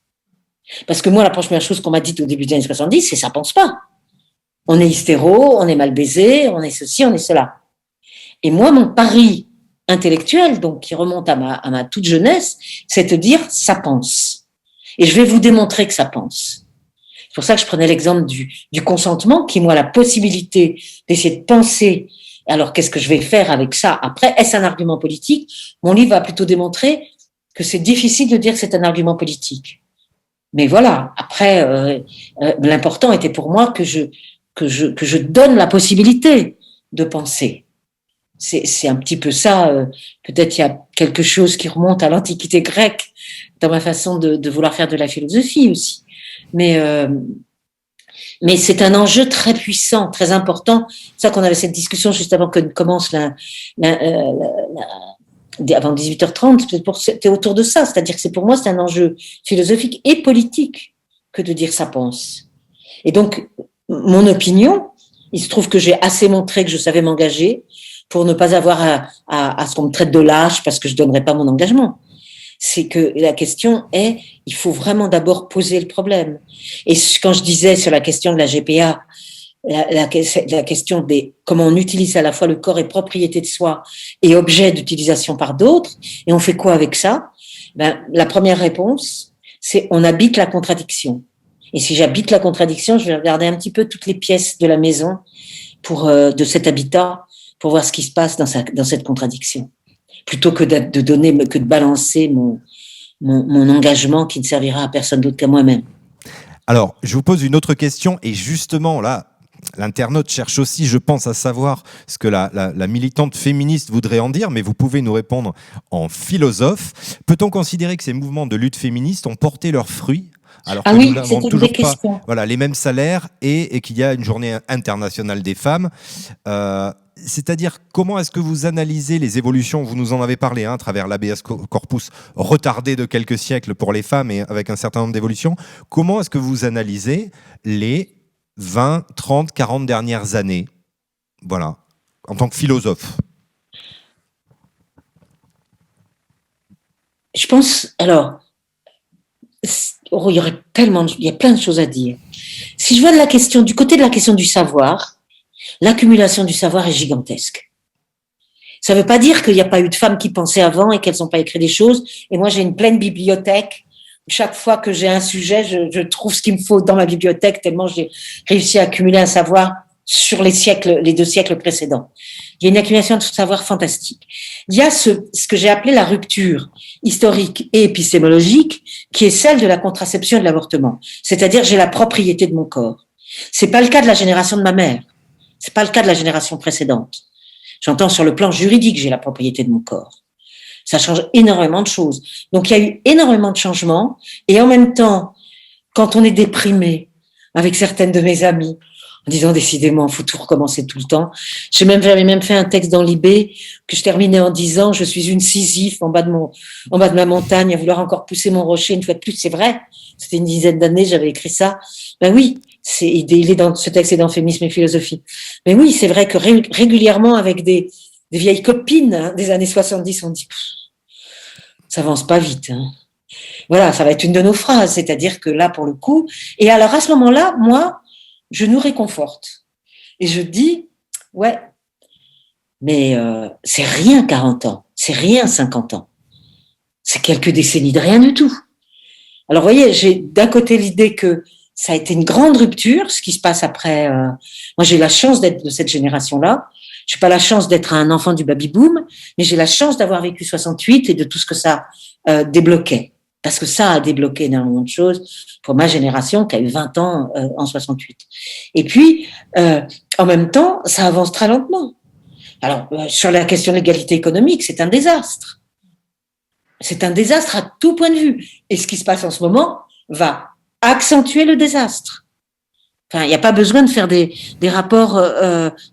Parce que moi, la première chose qu'on m'a dite au début des années 70, c'est ça pense pas. On est hystéro, on est mal baisé, on est ceci, on est cela. Et moi, mon pari intellectuel, donc qui remonte à ma toute jeunesse, c'est de dire ça pense. Et je vais vous démontrer que ça pense. C'est pour ça que je prenais l'exemple du consentement, qui, moi, la possibilité d'essayer de penser, alors qu'est-ce que je vais faire avec ça après? Est-ce un argument politique? Mon livre va plutôt démontrer que c'est difficile de dire que c'est un argument politique. Mais voilà, après, l'important était pour moi que je donne la possibilité de penser. C'est un petit peu ça. Peut-être il y a quelque chose qui remonte à l'Antiquité grecque dans ma façon de vouloir faire de la philosophie aussi. Mais c'est un enjeu très puissant, très important. C'est ça qu'on avait cette discussion juste avant que commence avant 18h30. C'était autour de ça. C'est-à-dire que pour moi, c'est un enjeu philosophique et politique que de dire ça pense. Et donc, mon opinion, il se trouve que j'ai assez montré que je savais m'engager pour ne pas avoir à ce qu'on me traite de lâche parce que je donnerais pas mon engagement. C'est que la question est, il faut vraiment d'abord poser le problème. Et quand je disais sur la question de la GPA, la question des comment on utilise à la fois le corps et propriété de soi et objet d'utilisation par d'autres, et on fait quoi avec ça? La première réponse, c'est on habite la contradiction. Et si j'habite la contradiction, je vais regarder un petit peu toutes les pièces de la maison de cet habitat pour voir ce qui se passe dans cette contradiction, plutôt que de balancer mon engagement qui ne servira à personne d'autre qu'à moi-même. Alors, je vous pose une autre question, et justement, là, l'internaute cherche aussi, je pense, à savoir ce que la militante féministe voudrait en dire, mais vous pouvez nous répondre en philosophe. Peut-on considérer que ces mouvements de lutte féministe ont porté leurs fruits alors que nous n'avons toujours pas les mêmes salaires et qu'il y a une journée internationale des femmes? C'est-à-dire, comment est-ce que vous analysez les évolutions? Vous nous en avez parlé à travers l'habeas corpus retardé de quelques siècles pour les femmes et avec un certain nombre d'évolutions. Comment est-ce que vous analysez les 20, 30, 40 dernières années? Voilà, en tant que philosophe. Je pense, alors, il y a plein de choses à dire. Si je vois du côté de la question du savoir, l'accumulation du savoir est gigantesque. Ça ne veut pas dire qu'il n'y a pas eu de femmes qui pensaient avant et qu'elles n'ont pas écrit des choses. Et moi, j'ai une pleine bibliothèque. Chaque fois que j'ai un sujet, je trouve ce qu'il me faut dans ma bibliothèque, tellement j'ai réussi à accumuler un savoir sur les 2 siècles précédents. Il y a une accumulation de savoir fantastique. Il y a ce que j'ai appelé la rupture historique et épistémologique, qui est celle de la contraception et de l'avortement. C'est-à-dire, j'ai la propriété de mon corps. C'est pas le cas de la génération de ma mère. C'est pas le cas de la génération précédente. J'entends sur le plan juridique, j'ai la propriété de mon corps. Ça change énormément de choses. Donc, il y a eu énormément de changements. Et en même temps, quand on est déprimé, avec certaines de mes amies, en disant décidément, il faut tout recommencer tout le temps. J'avais même fait un texte dans l'IB que je terminais en disant je suis une Sisyphe en bas de ma montagne à vouloir encore pousser mon rocher une fois de plus. C'est vrai. C'était une dizaine d'années, j'avais écrit ça. Ben oui, il est dans ce texte, c'est dans Féminisme et philosophie. Mais oui, c'est vrai que régulièrement avec des vieilles copines des années 70, on dit ça avance pas vite. Voilà, ça va être une de nos phrases. C'est-à-dire que là, pour le coup, et alors à ce moment-là, moi, je nous réconforte. Et je dis, ouais, mais c'est rien 40 ans, c'est rien 50 ans. C'est quelques décennies de rien du tout. Alors, vous voyez, j'ai d'un côté l'idée que ça a été une grande rupture, ce qui se passe après. Moi, j'ai la chance d'être de cette génération-là. Je n'ai pas la chance d'être un enfant du baby-boom, mais j'ai la chance d'avoir vécu 68 et de tout ce que ça débloquait. Parce que ça a débloqué énormément de choses pour ma génération qui a eu 20 ans en 68. Et puis, en même temps, ça avance très lentement. Alors, sur la question de l'égalité économique, c'est un désastre. C'est un désastre à tout point de vue. Et ce qui se passe en ce moment va accentuer le désastre. Enfin, il n'y a pas besoin de faire des rapports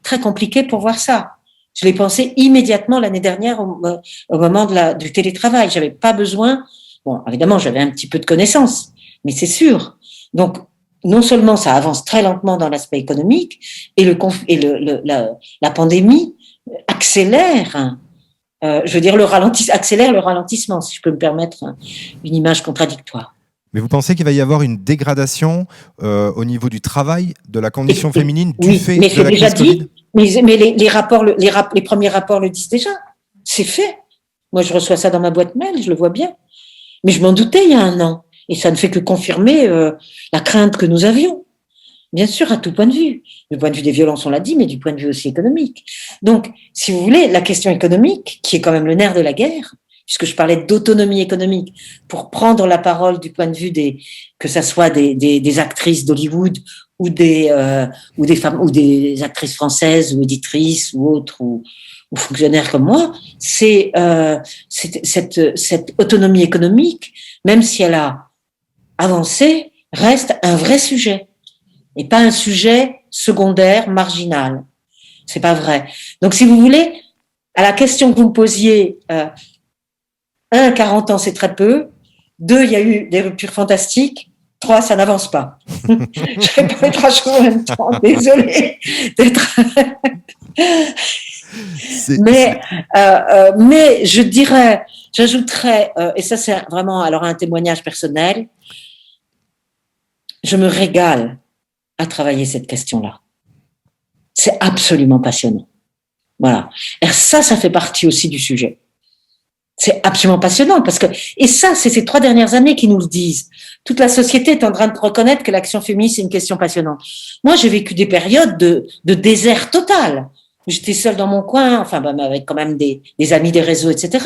très compliqués pour voir ça. Je l'ai pensé immédiatement l'année dernière au moment du télétravail. J'avais pas besoin. Bon, évidemment, j'avais un petit peu de connaissances, mais c'est sûr. Donc, non seulement ça avance très lentement dans l'aspect économique, et la pandémie accélère, je veux dire, accélère le ralentissement, si je peux me permettre une image contradictoire. Mais vous pensez qu'il va y avoir une dégradation au niveau du travail, de la condition féminine, du fait de la crise Covid? Mais les premiers rapports le disent déjà. C'est fait. Moi, je reçois ça dans ma boîte mail, je le vois bien. Mais je m'en doutais il y a 1 an. Et ça ne fait que confirmer la crainte que nous avions. Bien sûr, à tout point de vue. Du point de vue des violences, on l'a dit, mais du point de vue aussi économique. Donc, si vous voulez, la question économique, qui est quand même le nerf de la guerre, puisque je parlais d'autonomie économique, pour prendre la parole du point de vue que ça soit des actrices d'Hollywood ou des femmes, ou des actrices françaises ou éditrices ou autres, ou fonctionnaires comme moi, c'est cette autonomie économique, même si elle a avancé, reste un vrai sujet. Et pas un sujet secondaire, marginal. C'est pas vrai. Donc, si vous voulez, à la question que vous me posiez, 40 ans, c'est très peu. 2, il y a eu des ruptures fantastiques. 3, ça n'avance pas. Je réponds les 3 choses en même temps. Désolée d'être... mais je dirais, j'ajouterais, et ça c'est vraiment alors un témoignage personnel, je me régale à travailler cette question-là. C'est absolument passionnant. Voilà. Et ça fait partie aussi du sujet. C'est absolument passionnant parce que, et ça, c'est ces 3 dernières années qui nous le disent. Toute la société est en train de reconnaître que l'action féministe, c'est une question passionnante. Moi, j'ai vécu des périodes de désert total. J'étais seule dans mon coin, enfin, avec quand même des amis des réseaux, etc.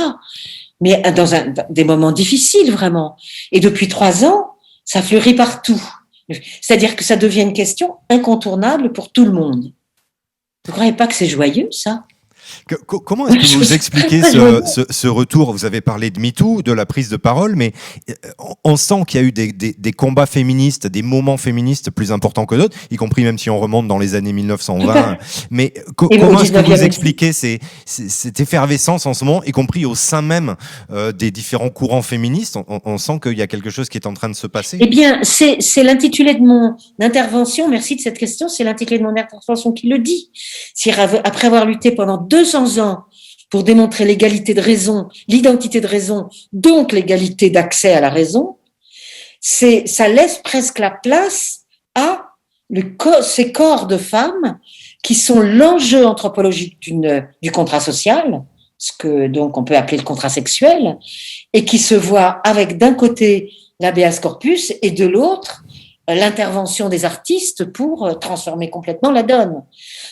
Mais dans des moments difficiles, vraiment. Et depuis 3 ans, ça fleurit partout. C'est-à-dire que ça devient une question incontournable pour tout le monde. Vous ne croyez pas que c'est joyeux, ça ? Comment est-ce que vous expliquez ce retour ? Vous avez parlé de MeToo, de la prise de parole, mais on sent qu'il y a eu des combats féministes, des moments féministes plus importants que d'autres, y compris même si on remonte dans les années 1920. Mais comment est-ce que vous expliquez cette effervescence en ce moment, y compris au sein même des différents courants féministes ? On sent qu'il y a quelque chose qui est en train de se passer. Eh bien, c'est l'intitulé de mon intervention. Merci de cette question. C'est l'intitulé de mon intervention qui le dit. Après avoir lutté pendant 200 ans pour démontrer l'égalité de raison, l'identité de raison, donc l'égalité d'accès à la raison, ça laisse presque la place à ces corps de femmes qui sont l'enjeu anthropologique du contrat social, ce que donc on peut appeler le contrat sexuel, et qui se voient avec d'un côté l'habeas corpus et de l'autre l'intervention des artistes pour transformer complètement la donne.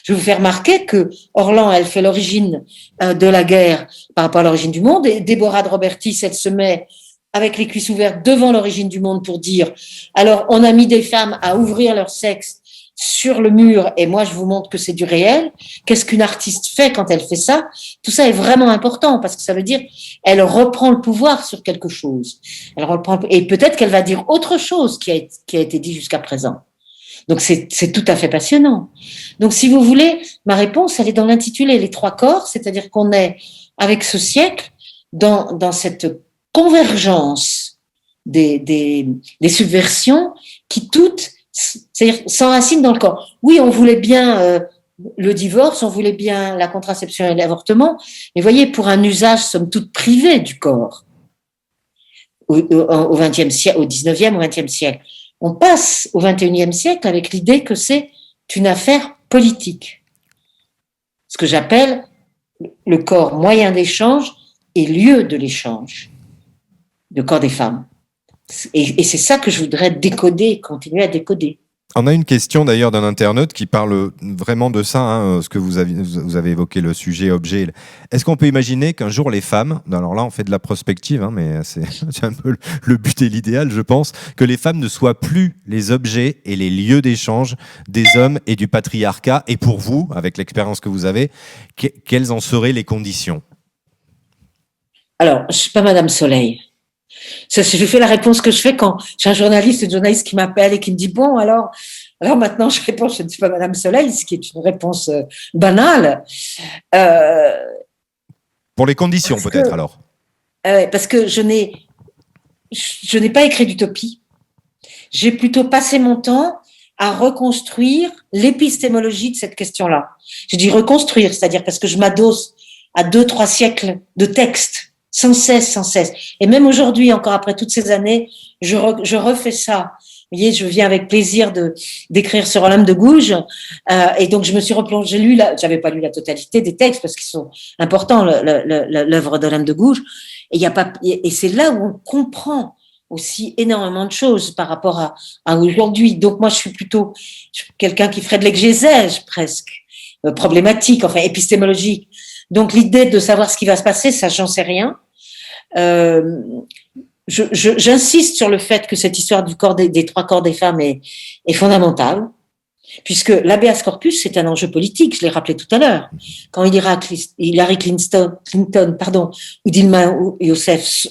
Je vais vous faire remarquer que Orlan, elle fait l'origine de la guerre par rapport à l'origine du monde, et Déborah de Robertis, elle se met avec les cuisses ouvertes devant l'origine du monde pour dire, alors on a mis des femmes à ouvrir leur sexe sur le mur, et moi je vous montre que c'est du réel. Qu'est-ce qu'une artiste fait quand elle fait ça ? Tout ça est vraiment important, parce que ça veut dire elle reprend le pouvoir sur quelque chose. Et peut-être qu'elle va dire autre chose qui a été dit jusqu'à présent. Donc c'est tout à fait passionnant. Donc si vous voulez, ma réponse, elle est dans l'intitulé, les 3 corps, c'est-à-dire qu'on est, avec ce siècle, dans cette convergence des subversions qui toutes, c'est-à-dire s'enracinent dans le corps. Oui, on voulait bien le divorce, on voulait bien la contraception et l'avortement, mais voyez, pour un usage somme toute privé du corps, au XXe siècle, au XIXe, au XXe siècle. On passe au XXIe siècle avec l'idée que c'est une affaire politique. Ce que j'appelle le corps moyen d'échange et lieu de l'échange, le corps des femmes. Et c'est ça que je voudrais décoder, continuer à décoder. On a une question d'ailleurs d'un internaute qui parle vraiment de ça, ce que vous avez évoqué, le sujet objet. Est-ce qu'on peut imaginer qu'un jour les femmes, alors là on fait de la prospective, mais c'est un peu le but et l'idéal, je pense, que les femmes ne soient plus les objets et les lieux d'échange des hommes et du patriarcat. Et pour vous, avec l'expérience que vous avez, quelles en seraient les conditions ? Alors, je ne suis pas Madame Soleil. Je fais la réponse que je fais quand j'ai un journaliste qui m'appelle et qui me dit bon alors maintenant je réponds, je ne suis pas Madame Soleil, ce qui est une réponse banale. Pour les conditions peut-être alors. Parce que je n'ai pas écrit d'utopie. J'ai plutôt passé mon temps à reconstruire l'épistémologie de cette question-là. J'ai dit reconstruire, c'est-à-dire parce que je m'adosse à 2-3 siècles de textes. Sans cesse. Et même aujourd'hui, encore après toutes ces années, je refais ça. Vous voyez, je viens avec plaisir d'écrire sur Olympe de Gouges. Et donc, je me suis replongée, j'avais pas lu la totalité des textes parce qu'ils sont importants, l'œuvre d'Olympe de Gouges. Et c'est là où on aussi énormément de choses par rapport à aujourd'hui. Donc moi, je suis plutôt quelqu'un qui ferait de l'exégèse presque, problématique, enfin épistémologique. Donc l'idée de savoir ce qui va se passer, ça, j'en sais rien. J'insiste sur le fait que cette histoire du corps des trois corps des femmes est fondamentale, puisque l'habeas corpus, c'est un enjeu politique, je l'ai rappelé tout à l'heure. Quand Hillary Clinton, ou Dilma Yousseff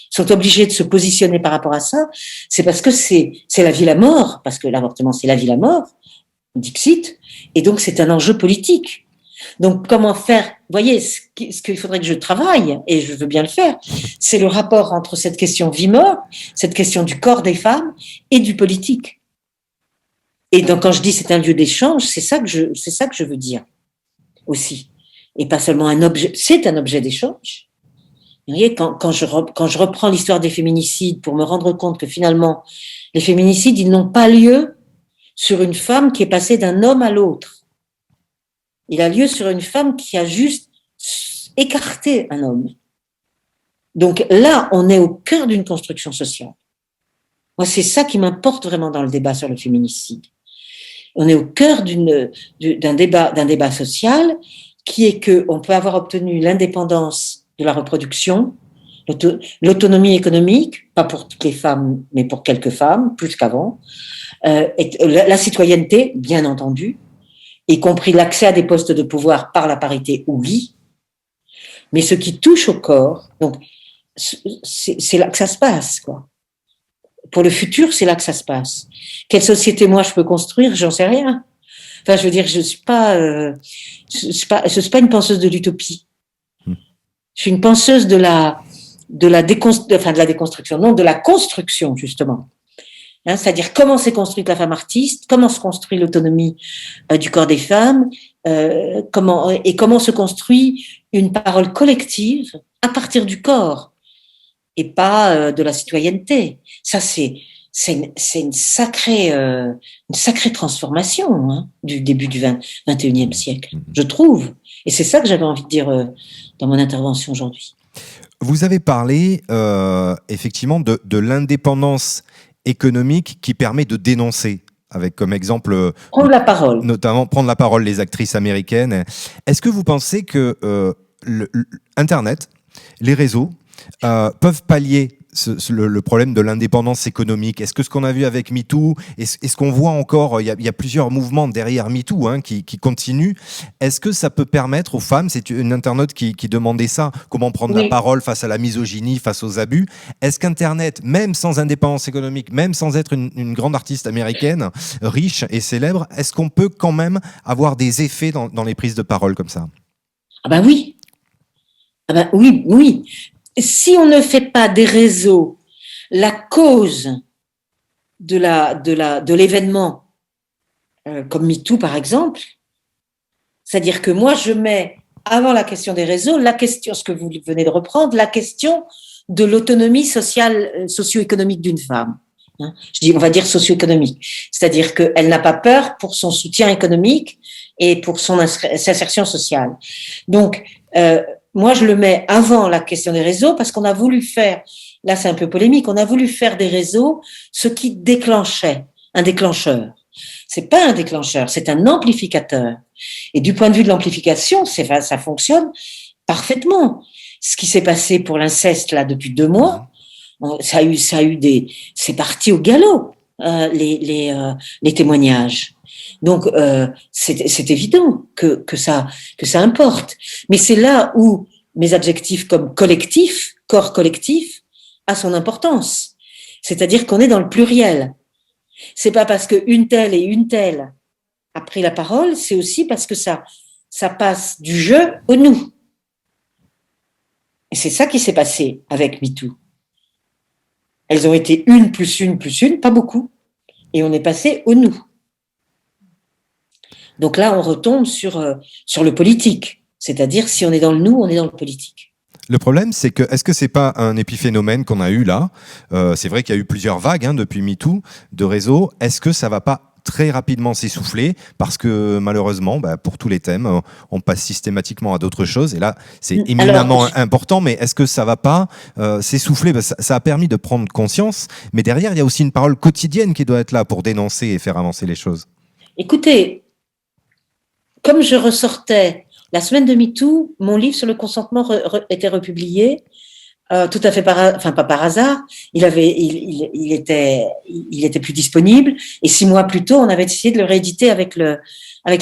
sont obligés de se positionner par rapport à ça, c'est parce que c'est la vie, la mort, parce que l'avortement, c'est la vie, la mort, dixit, et donc c'est un enjeu politique. Donc, comment faire? Vous voyez, ce qu'il faudrait que je travaille, et je veux bien le faire, c'est le rapport entre cette question vie-mort, cette question du corps des femmes et du politique. Et donc, quand je dis c'est un lieu d'échange, c'est ça que je veux dire aussi. Et pas seulement un objet, c'est un objet d'échange. Vous voyez, quand je reprends l'histoire des féminicides pour me rendre compte que finalement, les féminicides, ils n'ont pas lieu sur une femme qui est passée d'un homme à l'autre. Il a lieu sur une femme qui a juste écarté un homme. Donc là, on est au cœur d'une construction sociale. Moi, c'est ça qui m'importe vraiment dans le débat sur le féminicide. On est au cœur d'un débat social qui est qu'on peut avoir obtenu l'indépendance de la reproduction, l'autonomie économique, pas pour toutes les femmes, mais pour quelques femmes, plus qu'avant, la citoyenneté, bien entendu, y compris l'accès à des postes de pouvoir par la parité, oui, mais ce qui touche au corps, donc c'est là que ça se passe, quoi. Pour le futur, c'est là que ça se passe. Quelle société, moi, je peux construire? J'en sais rien. Enfin, je veux dire, je suis pas une penseuse de l'utopie. Je suis une penseuse de la déconstruction, non, de la construction, justement. Hein, c'est-à-dire comment s'est construite la femme artiste, comment se construit l'autonomie du corps des femmes, comment se construit une parole collective à partir du corps et pas de la citoyenneté. Ça, c'est une sacrée transformation, hein, du début du 21e siècle, je trouve. Et c'est ça que j'avais envie de dire dans mon intervention aujourd'hui. Vous avez parlé effectivement de l'indépendance économique qui permet de dénoncer, avec comme exemple prendre la parole, notamment prendre la parole les actrices américaines. Est-ce que vous pensez que Internet, les réseaux peuvent pallier le problème de l'indépendance économique? Est-ce que ce qu'on a vu avec MeToo, est-ce qu'on voit encore, il y a plusieurs mouvements derrière MeToo, hein, qui continuent, est-ce que ça peut permettre aux femmes, c'est une internaute qui demandait ça, comment prendre la parole face à la misogynie, face aux abus, est-ce qu'Internet, même sans indépendance économique, même sans être une grande artiste américaine, riche et célèbre, est-ce qu'on peut quand même avoir des effets dans les prises de parole comme ça? Ah ben oui. Ah ben oui, oui. Si on ne fait pas des réseaux la cause de l'événement, comme MeToo par exemple, c'est-à-dire que moi je mets avant la question des réseaux, la question, ce que vous venez de reprendre, la question de l'autonomie sociale, socio-économique d'une femme. Hein, on va dire socio-économique, c'est-à-dire qu'elle n'a pas peur pour son soutien économique et pour son insertion sociale. Donc, moi, je le mets avant la question des réseaux parce qu'on a voulu faire, là c'est un peu polémique, on a voulu faire des réseaux ce qui déclenchait, un déclencheur. C'est pas un déclencheur, c'est un amplificateur. Et du point de vue de l'amplification, ça fonctionne parfaitement. Ce qui s'est passé pour l'inceste là depuis 2 mois, c'est parti au galop, les témoignages. Donc c'est évident que ça importe. Mais c'est là où mes adjectifs comme collectif, corps collectif, a son importance. C'est-à-dire qu'on est dans le pluriel. C'est pas parce que une telle et une telle a pris la parole, c'est aussi parce que ça passe du je au nous. Et c'est ça qui s'est passé avec MeToo. Elles ont été une plus une, pas beaucoup. Et on est passé au nous. Donc là, on retombe sur le politique. C'est-à-dire, si on est dans le nous, on est dans le politique. Le problème, c'est que, est-ce que c'est pas un épiphénomène qu'on a eu là? C'est vrai qu'il y a eu plusieurs vagues, hein, depuis MeToo de réseaux. Est-ce que ça va pas très rapidement s'essouffler parce que malheureusement, pour tous les thèmes, on passe systématiquement à d'autres choses. Et là, c'est éminemment important. Mais est-ce que ça va pas s'essouffler? Ça a permis de prendre conscience. Mais derrière, il y a aussi une parole quotidienne qui doit être là pour dénoncer et faire avancer les choses. Écoutez, comme je ressortais la semaine de MeToo, mon livre sur le consentement était republié. Tout à fait pas par hasard. Il était plus disponible. Et 6 mois plus tôt, on avait essayé de le rééditer avec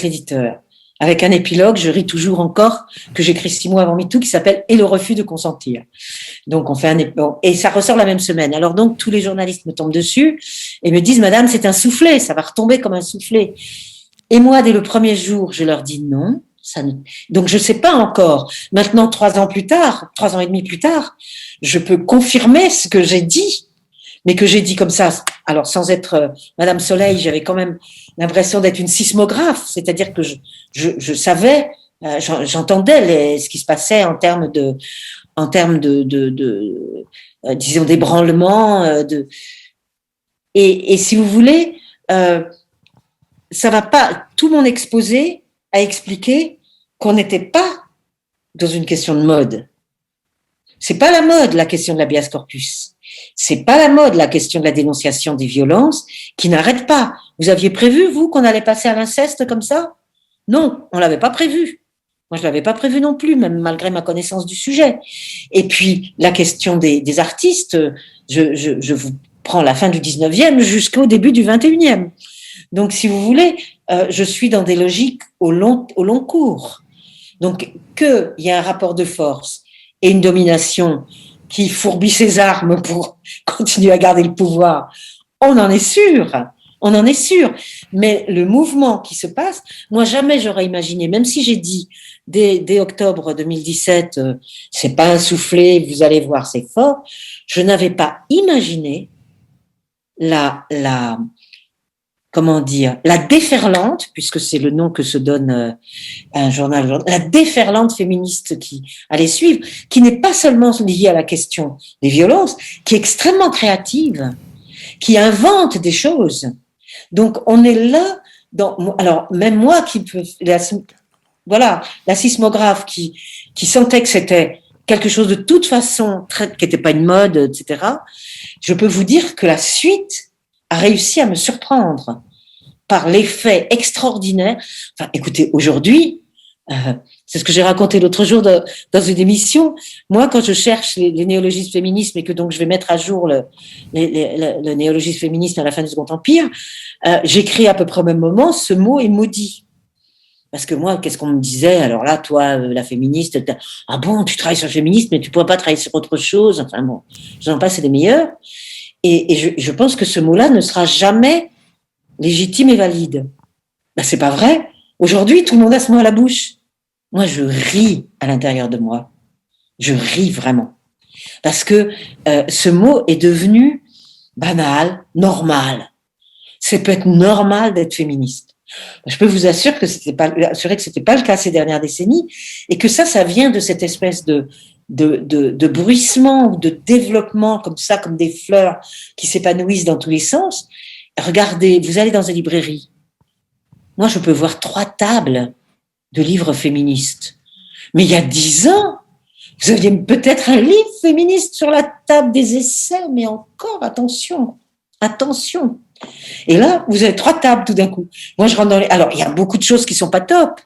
l'éditeur. Avec un épilogue, je ris toujours encore, que j'écris 6 mois avant MeToo, qui s'appelle « Et le refus de consentir ». Donc, on fait un épilogue. Et ça ressort la même semaine. Alors donc, tous les journalistes me tombent dessus et me disent « Madame, c'est un soufflet, ça va retomber comme un soufflet ». Et moi, dès le premier jour, je leur dis non. Donc, je ne sais pas encore. Maintenant, 3 ans et demi plus tard, je peux confirmer ce que j'ai dit, mais que j'ai dit comme ça. Alors, sans être Madame Soleil, j'avais quand même l'impression d'être une sismographe, c'est-à-dire que je savais, j'entendais ce qui se passait en termes de disons, d'ébranlement. Et si vous voulez, ça va pas. Tout mon exposé a expliqué qu'on n'était pas dans une question de mode. C'est pas la mode, la question de l'habeas corpus. C'est pas la mode, la question de la dénonciation des violences qui n'arrête pas. Vous aviez prévu, vous, qu'on allait passer à l'inceste comme ça? Non, on l'avait pas prévu. Moi, je l'avais pas prévu non plus, même malgré ma connaissance du sujet. Et puis, la question des artistes, je vous prends la fin du 19e jusqu'au début du 21e. Donc, si vous voulez, je suis dans des logiques au long cours. Donc, qu'il y a un rapport de force et une domination qui fourbit ses armes pour continuer à garder le pouvoir, on en est sûr. On en est sûr. Mais le mouvement qui se passe, moi, jamais j'aurais imaginé, même si j'ai dit dès octobre 2017, c'est pas un soufflet, vous allez voir, c'est fort, je n'avais pas imaginé comment dire, la déferlante, puisque c'est le nom que se donne un journal, la déferlante féministe qui allait suivre, qui n'est pas seulement liée à la question des violences, qui est extrêmement créative, qui invente des choses. Donc, on est là, alors, même moi la sismographe qui sentait que c'était quelque chose de toute façon, qui n'était pas une mode, etc., je peux vous dire que la suite a réussi à me surprendre par l'effet extraordinaire. Enfin, écoutez, aujourd'hui, c'est ce que j'ai raconté l'autre jour dans une émission. Moi, quand je cherche les néologismes féminisme et que donc je vais mettre à jour le néologisme féminisme à la fin du Second Empire, j'écris à peu près au même moment, ce mot est maudit. Parce que moi, qu'est-ce qu'on me disait? Alors là, toi, la féministe, ah bon, tu travailles sur le féminisme, mais tu pourrais pas travailler sur autre chose. Enfin bon, j'en passe, c'est des meilleurs. Et je pense que ce mot-là ne sera jamais légitime et valide. C'est pas vrai. Aujourd'hui, tout le monde a ce mot à la bouche. Moi, je ris à l'intérieur de moi. Je ris vraiment. Parce que ce mot est devenu banal, normal. C'est peut-être normal d'être féministe. Je peux vous assurer que c'était pas le cas ces dernières décennies et que ça vient de cette espèce de bruissement ou de développement comme ça, comme des fleurs qui s'épanouissent dans tous les sens. Regardez, vous allez dans une librairie. Moi, je peux voir 3 tables de livres féministes. Mais il y a 10 ans, vous aviez peut-être un livre féministe sur la table des essais, mais encore, attention. Et là, vous avez 3 tables tout d'un coup. Moi, je rentre dans alors, il y a beaucoup de choses qui sont pas top,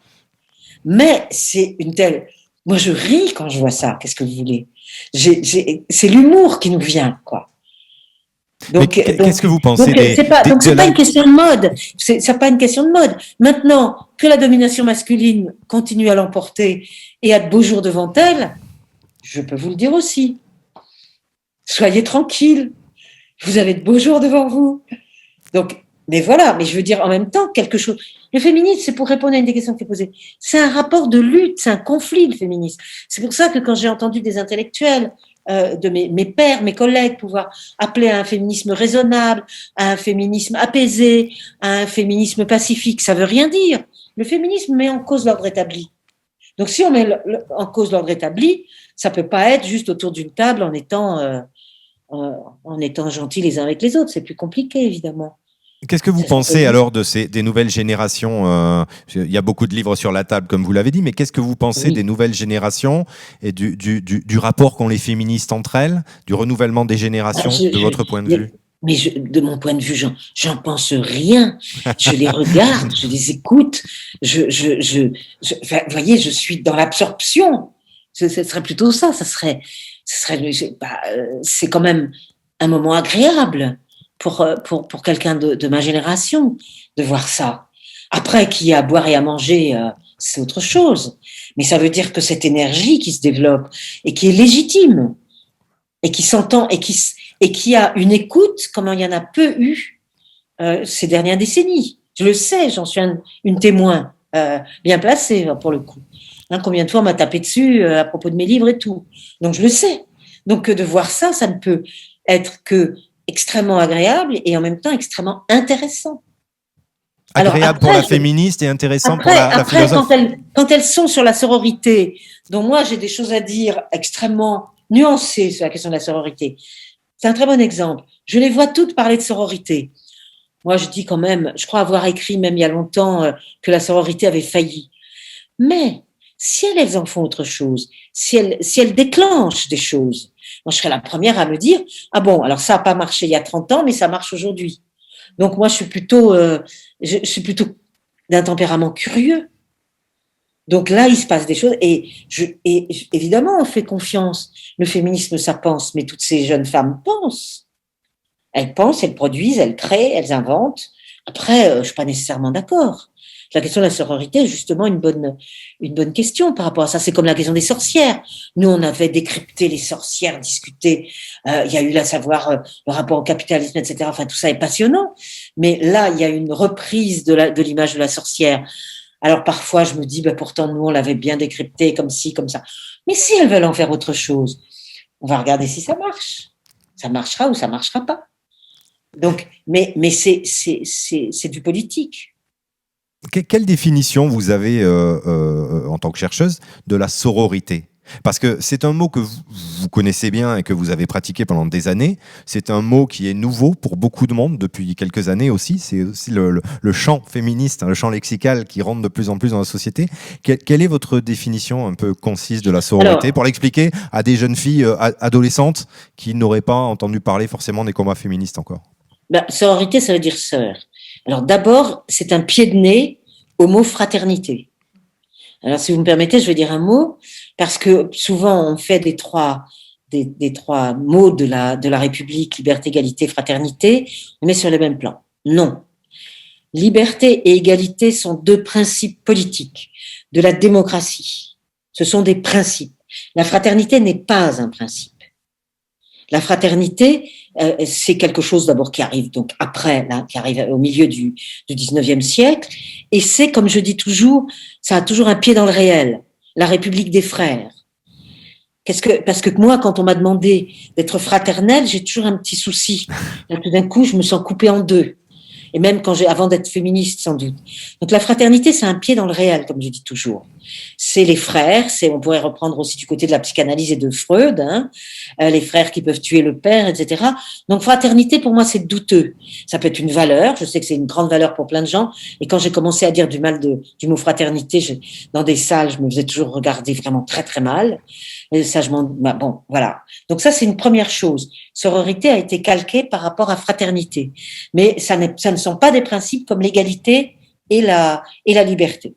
mais c'est une telle... Moi, je ris quand je vois ça. Qu'est-ce que vous voulez? C'est l'humour qui nous vient, quoi. Donc, qu'est-ce que vous pensez c'est pas une question de mode. C'est pas une question de mode. Maintenant que la domination masculine continue à l'emporter et a de beaux jours devant elle, je peux vous le dire aussi. Soyez tranquilles. Vous avez de beaux jours devant vous. Donc, mais voilà. Mais je veux dire en même temps quelque chose. Le féminisme, c'est pour répondre à une des questions qui est posée. C'est un rapport de lutte, c'est un conflit, le féminisme. C'est pour ça que quand j'ai entendu des intellectuels, de mes pairs, mes collègues, pouvoir appeler à un féminisme raisonnable, à un féminisme apaisé, à un féminisme pacifique, ça veut rien dire. Le féminisme met en cause l'ordre établi. Donc, si on met en cause l'ordre établi, ça peut pas être juste autour d'une table en étant gentils les uns avec les autres. C'est plus compliqué, évidemment. Qu'est-ce que vous pensez alors des nouvelles générations il y a beaucoup de livres sur la table, comme vous l'avez dit, mais qu'est-ce que vous pensez des nouvelles générations et du rapport qu'ont les féministes entre elles, du renouvellement des générations, de votre point de vue? Mais de mon point de vue, j'en pense rien. Je les regarde, je les écoute. Enfin, vous voyez, je suis dans l'absorption. Ce serait plutôt ça. C'est quand même un moment agréable pour quelqu'un de ma génération de voir ça. Après, qu'il y a à boire et à manger, c'est autre chose. Mais ça veut dire que cette énergie qui se développe et qui est légitime et qui s'entend et qui a une écoute comme il y en a peu eu ces dernières décennies. Je le sais, j'en suis une témoin bien placée pour le coup. Hein, combien de fois on m'a tapé dessus à propos de mes livres et tout. Donc je le sais. Donc de voir ça, ça ne peut être que extrêmement agréable et en même temps extrêmement intéressant. Agréable pour la féministe et intéressant pour la philosophe. Quand elles sont sur la sororité, dont moi j'ai des choses à dire extrêmement nuancées sur la question de la sororité, c'est un très bon exemple. Je les vois toutes parler de sororité. Moi, je dis quand même, je crois avoir écrit même il y a longtemps que la sororité avait failli. Mais si elles en font autre chose, si elles déclenchent des choses, moi, je serais la première à me dire, ah bon, alors ça n'a pas marché il y a 30 ans, mais ça marche aujourd'hui. Donc moi, je suis plutôt d'un tempérament curieux. Donc là, il se passe des choses et évidemment, on fait confiance. Le féminisme, ça pense, mais toutes ces jeunes femmes pensent. Elles pensent, elles produisent, elles créent, elles inventent. Après, je suis pas nécessairement d'accord. La question de la sororité est justement une bonne question par rapport à ça. C'est comme la question des sorcières. Nous, on avait décrypté les sorcières, discuté. Il y a eu là, savoir le rapport au capitalisme, etc. Enfin, tout ça est passionnant. Mais là, il y a une reprise de l'image de la sorcière. Alors parfois, je me dis, pourtant, nous, on l'avait bien décrypté comme ci, comme ça. Mais si elles veulent en faire autre chose, on va regarder si ça marche. Ça marchera ou ça marchera pas. Donc, mais c'est du politique. Quelle définition vous avez en tant que chercheuse de la sororité ? Parce que c'est un mot que vous connaissez bien et que vous avez pratiqué pendant des années. C'est un mot qui est nouveau pour beaucoup de monde depuis quelques années aussi. C'est aussi le champ féministe, le champ lexical qui rentre de plus en plus dans la société. Quelle est votre définition un peu concise de la sororité pour l'expliquer à des jeunes filles adolescentes qui n'auraient pas entendu parler forcément des combats féministes encore ? Sororité, ça veut dire sœur. Alors d'abord, c'est un pied de nez au mot fraternité. Alors si vous me permettez, je vais dire un mot, parce que souvent on fait des trois mots de la République, liberté, égalité, fraternité, on met sur le même plan. Non. Liberté et égalité sont deux principes politiques de la démocratie. Ce sont des principes. La fraternité n'est pas un principe. La fraternité, c'est quelque chose d'abord qui arrive donc après, là, qui arrive au milieu du 19e siècle, et c'est, comme je dis toujours, ça a toujours un pied dans le réel. La République des frères. Parce que moi, quand on m'a demandé d'être fraternelle, j'ai toujours un petit souci. Là, tout d'un coup, je me sens coupée en deux. Et même avant d'être féministe, sans doute. Donc la fraternité, c'est un pied dans le réel, comme je dis toujours. C'est les frères, on pourrait reprendre aussi du côté de la psychanalyse et de Freud, les frères qui peuvent tuer le père, etc. Donc fraternité, pour moi, c'est douteux. Ça peut être une valeur, je sais que c'est une grande valeur pour plein de gens. Et quand j'ai commencé à dire du mal du mot fraternité, dans des salles, je me faisais toujours regarder vraiment très, très mal. Et ça, bon, voilà. Donc ça, c'est une première chose. Sororité a été calquée par rapport à fraternité. Mais ça ne sont pas des principes comme l'égalité et la liberté,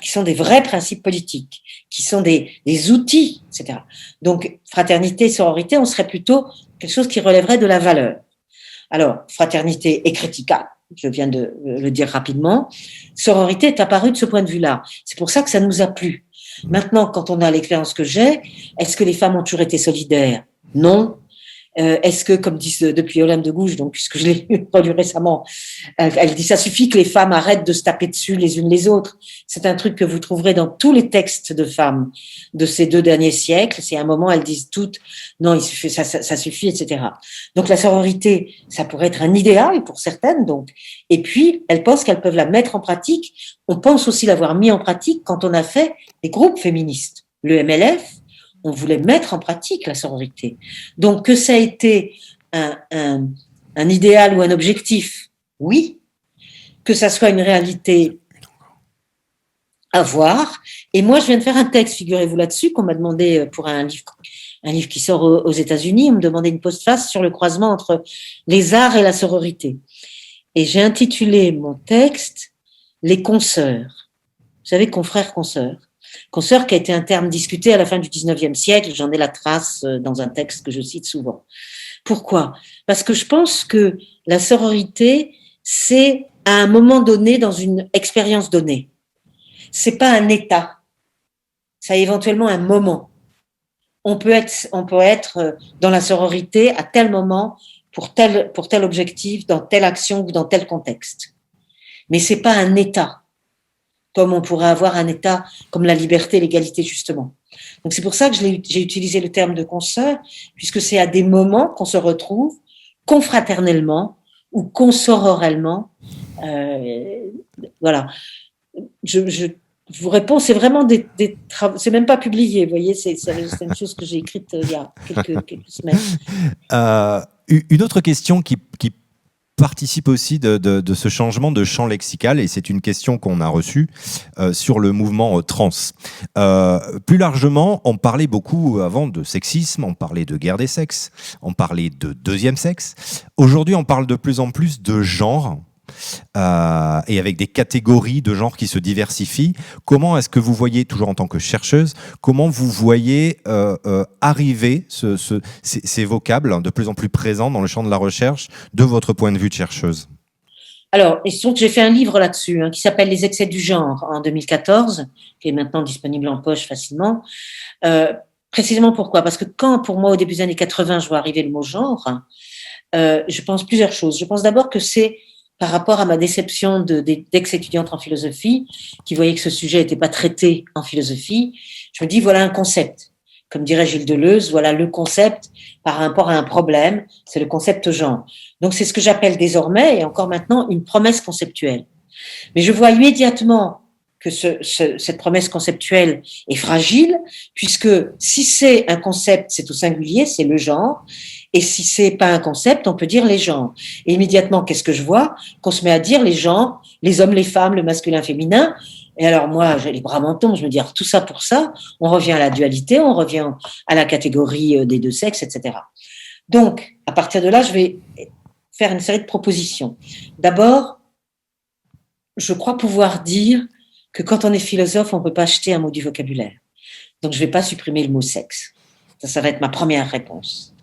qui sont des vrais principes politiques, qui sont des outils, etc. Donc, fraternité et sororité, on serait plutôt quelque chose qui relèverait de la valeur. Alors, fraternité est critiquable, je viens de le dire rapidement. Sororité est apparue de ce point de vue-là. C'est pour ça que ça nous a plu. Maintenant, quand on a l'expérience que j'ai, est-ce que les femmes ont toujours été solidaires ? Non. Est-ce que, comme dit depuis Olympe de Gouges, donc puisque je l'ai relu récemment, elle dit ça suffit que les femmes arrêtent de se taper dessus les unes les autres. C'est un truc que vous trouverez dans tous les textes de femmes de ces 2 derniers siècles. C'est un moment, elles disent toutes, non, il suffit, ça suffit, etc. Donc la sororité, ça pourrait être un idéal pour certaines, donc. Et puis, elles pensent qu'elles peuvent la mettre en pratique. On pense aussi l'avoir mis en pratique quand on a fait des groupes féministes. Le MLF, on voulait mettre en pratique la sororité. Donc, que ça a été un idéal ou un objectif, oui. Que ça soit une réalité à voir. Et moi, je viens de faire un texte, figurez-vous là-dessus, qu'on m'a demandé pour un livre qui sort aux États-Unis. On me demandait une postface sur le croisement entre les arts et la sororité. Et j'ai intitulé mon texte « Les consoeurs ». Vous savez, confrères, consoeurs. Consoeurs qui a été un terme discuté à la fin du 19e siècle. J'en ai la trace dans un texte que je cite souvent. Pourquoi ? Parce que je pense que la sororité, c'est à un moment donné dans une expérience donnée. C'est pas un état. C'est éventuellement un moment. On peut être dans la sororité à tel moment pour tel objectif, dans telle action ou dans tel contexte. Mais c'est pas un état, comme on pourrait avoir un état comme la liberté, l'égalité, justement. Donc c'est pour ça que j'ai utilisé le terme de consoeur, puisque c'est à des moments qu'on se retrouve confraternellement ou consororellement. Voilà. Je vous réponds, c'est vraiment des travaux, c'est même pas publié, vous voyez, c'est une chose que j'ai écrite il y a quelques semaines. Une autre question qui participe aussi de ce changement de champ lexical, et c'est une question qu'on a reçue sur le mouvement trans. Plus largement, on parlait beaucoup avant de sexisme, on parlait de guerre des sexes, on parlait de deuxième sexe. Aujourd'hui, on parle de plus en plus de genre. Et avec des catégories de genre qui se diversifient. Comment est-ce que vous voyez, toujours en tant que chercheuse, comment vous voyez arriver ces vocables de plus en plus présents dans le champ de la recherche de votre point de vue de chercheuse ? Alors, il se trouve que j'ai fait un livre là-dessus qui s'appelle « Les excès du genre » en 2014, qui est maintenant disponible en poche facilement. Précisément pourquoi ? Parce que quand, pour moi, au début des années 80, je vois arriver le mot « genre », je pense plusieurs choses. Je pense d'abord que c'est par rapport à ma déception d'ex-étudiante en philosophie, qui voyait que ce sujet n'était pas traité en philosophie, je me dis, voilà un concept. Comme dirait Gilles Deleuze, voilà le concept par rapport à un problème, c'est le concept genre. Donc c'est ce que j'appelle désormais, et encore maintenant, une promesse conceptuelle. Mais je vois immédiatement que cette promesse conceptuelle est fragile, puisque si c'est un concept, c'est au singulier, c'est le genre, et si c'est pas un concept, on peut dire les genres. Et immédiatement, qu'est-ce que je vois ? Qu'on se met à dire les genres, les hommes, les femmes, le masculin, féminin. Et alors moi, j'ai les bras m'en tombent, je me dis, alors, tout ça pour ça, on revient à la dualité, on revient à la catégorie des deux sexes, etc. Donc, à partir de là, je vais faire une série de propositions. D'abord, je crois pouvoir dire que quand on est philosophe, on ne peut pas acheter un mot du vocabulaire. Donc, je ne vais pas supprimer le mot sexe. Ça va être ma première réponse.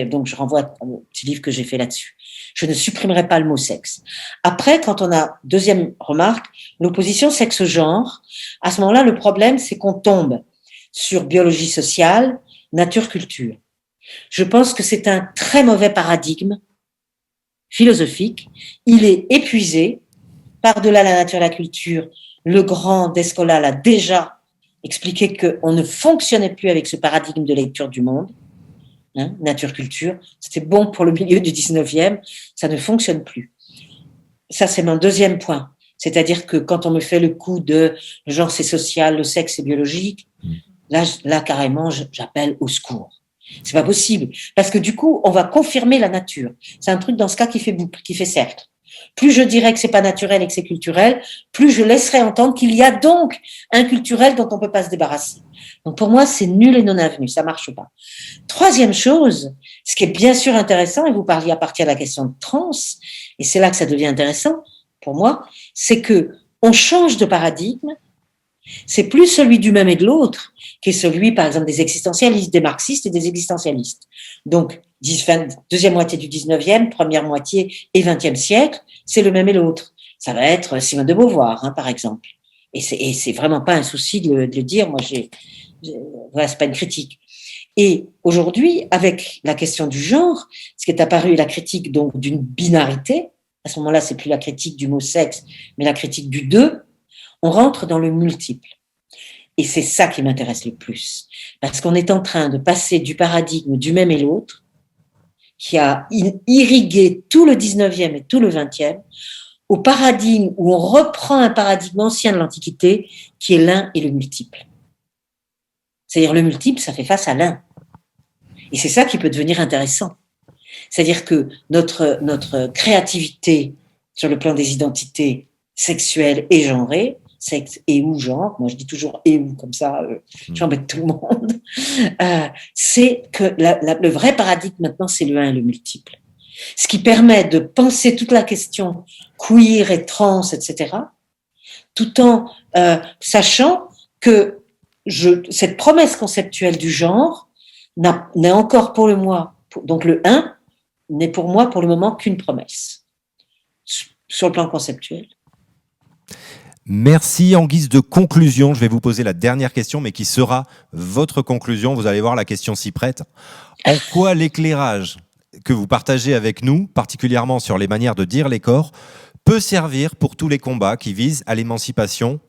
Donc, je renvoie au petit livre que j'ai fait là-dessus. Je ne supprimerai pas le mot sexe. Après, quand on a, deuxième remarque, l'opposition sexe-genre, à ce moment-là, le problème, c'est qu'on tombe sur biologie sociale, nature-culture. Je pense que c'est un très mauvais paradigme philosophique. Il est épuisé. Par-delà la nature et la culture, le grand Descola l'a déjà expliqué qu'on ne fonctionnait plus avec ce paradigme de lecture du monde. Nature-culture, c'était bon pour le milieu du 19e, ça ne fonctionne plus. Ça, c'est mon deuxième point. C'est-à-dire que quand on me fait le coup de le genre c'est social, le sexe c'est biologique, là carrément, j'appelle au secours. C'est pas possible. Parce que du coup, on va confirmer la nature. C'est un truc dans ce cas qui fait boucle, qui fait cercle. Plus je dirais que c'est pas naturel et que c'est culturel, plus je laisserai entendre qu'il y a donc un culturel dont on peut pas se débarrasser. Donc pour moi, c'est nul et non avenu, ça marche pas. Troisième chose, ce qui est bien sûr intéressant, et vous parliez à partir de la question de trans, et c'est là que ça devient intéressant pour moi, c'est que on change de paradigme. C'est plus celui du même et de l'autre qui est celui, par exemple, des existentialistes, des marxistes et des existentialistes. Donc, deuxième moitié du 19e, première moitié et 20e siècle, c'est le même et l'autre. Ça va être Simone de Beauvoir, par exemple. Et c'est vraiment pas un souci de le dire. Moi, voilà, c'est pas une critique. Et aujourd'hui, avec la question du genre, ce qui est apparu est la critique donc d'une binarité. À ce moment-là, c'est plus la critique du mot sexe, mais la critique du deux. On rentre dans le multiple. Et c'est ça qui m'intéresse le plus. Parce qu'on est en train de passer du paradigme du même et l'autre, qui a irrigué tout le 19e et tout le 20e, au paradigme où on reprend un paradigme ancien de l'Antiquité, qui est l'un et le multiple. C'est-à-dire le multiple, ça fait face à l'un. Et c'est ça qui peut devenir intéressant. C'est-à-dire que notre créativité sur le plan des identités sexuelles et genrées, sexe et ou genre, moi je dis toujours et ou comme ça, j'embête tout le monde, c'est que le vrai paradigme maintenant, c'est le 1 et le multiple. Ce qui permet de penser toute la question queer et trans, etc., tout en sachant que cette promesse conceptuelle du genre n'est encore pour le moi, donc le 1 n'est pour moi pour le moment qu'une promesse sur le plan conceptuel. Merci. En guise de conclusion, je vais vous poser la dernière question, mais qui sera votre conclusion. Vous allez voir, la question s'y prête. En quoi l'éclairage que vous partagez avec nous, particulièrement sur les manières de dire les corps, peut servir pour tous les combats qui visent à l'émancipation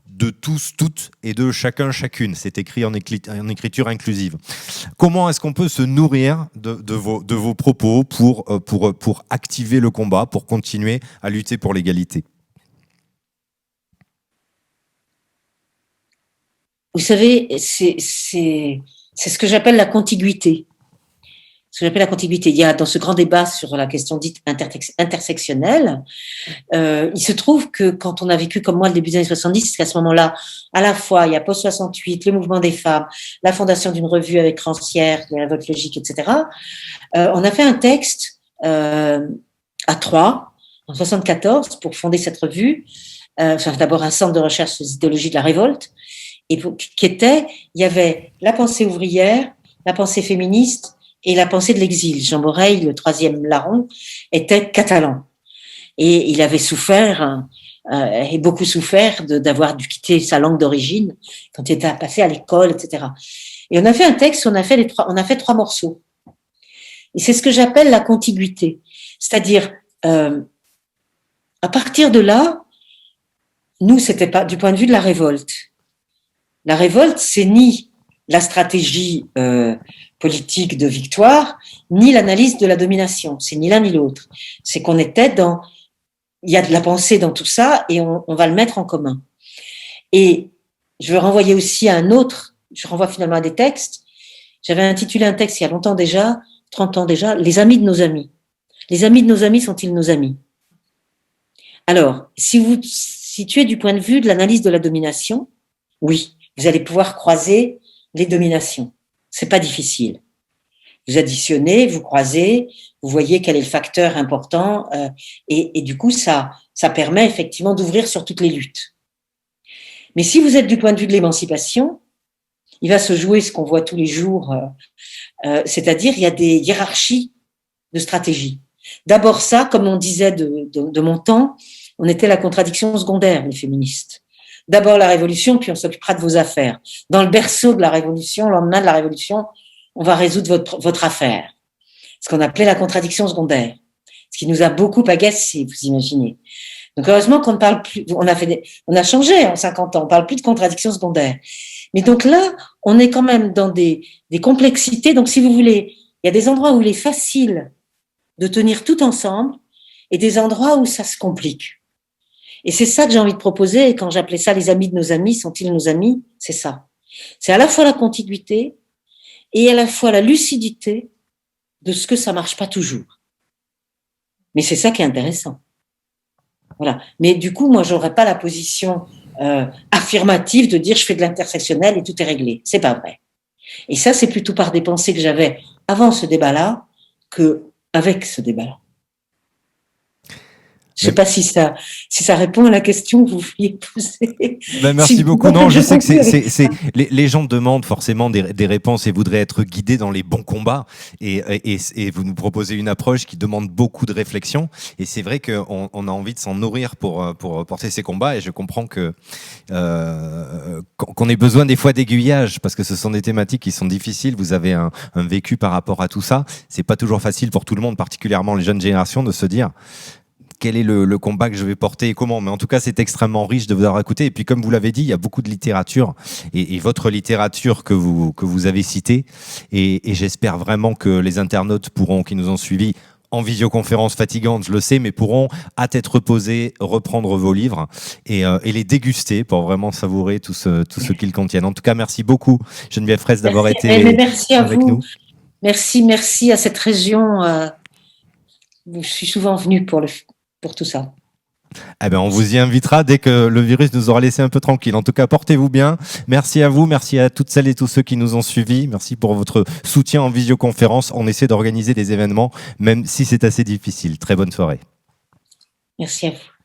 de tous, toutes et de chacun, chacune. C'est écrit en écriture inclusive. Comment est-ce qu'on peut se nourrir de vos propos pour activer le combat, pour continuer à lutter pour l'égalité ? Vous savez, c'est ce que j'appelle la contiguïté. Ce que j'appelle la contiguïté. Il y a dans ce grand débat sur la question dite intersectionnelle, il se trouve que quand on a vécu comme moi le début des années 70, c'est qu'à ce moment-là, à la fois, il y a Post-68, le mouvement des femmes, la fondation d'une revue avec Rancière, les révoltes logiques, etc. On a fait un texte à 3, en 74, pour fonder cette revue. D'abord un centre de recherche sur les idéologies de la révolte, et il y avait la pensée ouvrière, la pensée féministe et la pensée de l'exil. Jean Borel, le 3e larron, était catalan. Et il avait souffert, et beaucoup souffert d'avoir dû quitter sa langue d'origine quand il était passé à l'école, etc. Et on a fait un texte, on a fait 3 morceaux. Et c'est ce que j'appelle la contiguïté. C'est-à-dire, à partir de là, nous, c'était pas du point de vue de la révolte. La révolte, c'est ni la stratégie politique de victoire, ni l'analyse de la domination. C'est ni l'un ni l'autre. C'est qu'on était il y a de la pensée dans tout ça et on va le mettre en commun. Et je veux renvoyer aussi à je renvoie finalement à des textes. J'avais intitulé un texte il y a longtemps déjà, 30 ans déjà, Les amis de nos amis. Les amis de nos amis sont-ils nos amis ? Alors, si vous situez du point de vue de l'analyse de la domination, oui, vous allez pouvoir croiser les dominations. C'est pas difficile. Vous additionnez, vous croisez, vous voyez quel est le facteur important, et du coup, ça permet effectivement d'ouvrir sur toutes les luttes. Mais si vous êtes du point de vue de l'émancipation, il va se jouer ce qu'on voit tous les jours, c'est-à-dire il y a des hiérarchies de stratégie. D'abord ça, comme on disait de mon temps, on était la contradiction secondaire, les féministes. D'abord la révolution, puis on s'occupera de vos affaires. Dans le berceau de la révolution, le lendemain de la révolution, on va résoudre votre affaire. Ce qu'on appelait la contradiction secondaire. Ce qui nous a beaucoup agacés, vous imaginez. Donc heureusement qu'on ne parle plus, on a changé en 50 ans, on ne parle plus de contradiction secondaire. Mais donc là, on est quand même dans des complexités. Donc si vous voulez, il y a des endroits où il est facile de tenir tout ensemble et des endroits où ça se complique. Et c'est ça que j'ai envie de proposer, et quand j'appelais ça les amis de nos amis, sont-ils nos amis ? C'est ça. C'est à la fois la contiguïté et à la fois la lucidité de ce que ça marche pas toujours. Mais c'est ça qui est intéressant. Voilà. Mais du coup, moi, j'aurais pas la position affirmative de dire je fais de l'intersectionnel et tout est réglé. C'est pas vrai. Et ça, c'est plutôt par des pensées que j'avais avant ce débat-là que avec ce débat-là. Je ne sais pas si ça répond à la question que vous vouliez poser. Ben merci beaucoup. Non, je sais que les gens demandent forcément des réponses et voudraient être guidés dans les bons combats. Et vous nous proposez une approche qui demande beaucoup de réflexion. Et c'est vrai qu'on a envie de s'en nourrir pour porter ces combats. Et je comprends qu'on ait besoin des fois d'aiguillage parce que ce sont des thématiques qui sont difficiles. Vous avez un vécu par rapport à tout ça. C'est pas toujours facile pour tout le monde, particulièrement les jeunes générations, de se dire quel est le combat que je vais porter et comment. Mais en tout cas, c'est extrêmement riche de vous avoir écouté. Et puis, comme vous l'avez dit, il y a beaucoup de littérature et votre littérature que vous avez citée. Et j'espère vraiment que les internautes qui nous ont suivis en visioconférence fatigante, je le sais, mais pourront, à tête reposée, reprendre vos livres et les déguster pour vraiment savourer tout ce qu'ils contiennent. En tout cas, merci beaucoup, Geneviève Fraisse, d'avoir été avec nous. Merci à cette région. Je suis souvent venue pour pour tout ça. Eh ben, on vous y invitera dès que le virus nous aura laissé un peu tranquille. En tout cas, portez-vous bien. Merci à vous, merci à toutes celles et tous ceux qui nous ont suivis. Merci pour votre soutien en visioconférence. On essaie d'organiser des événements, même si c'est assez difficile. Très bonne soirée. Merci à vous.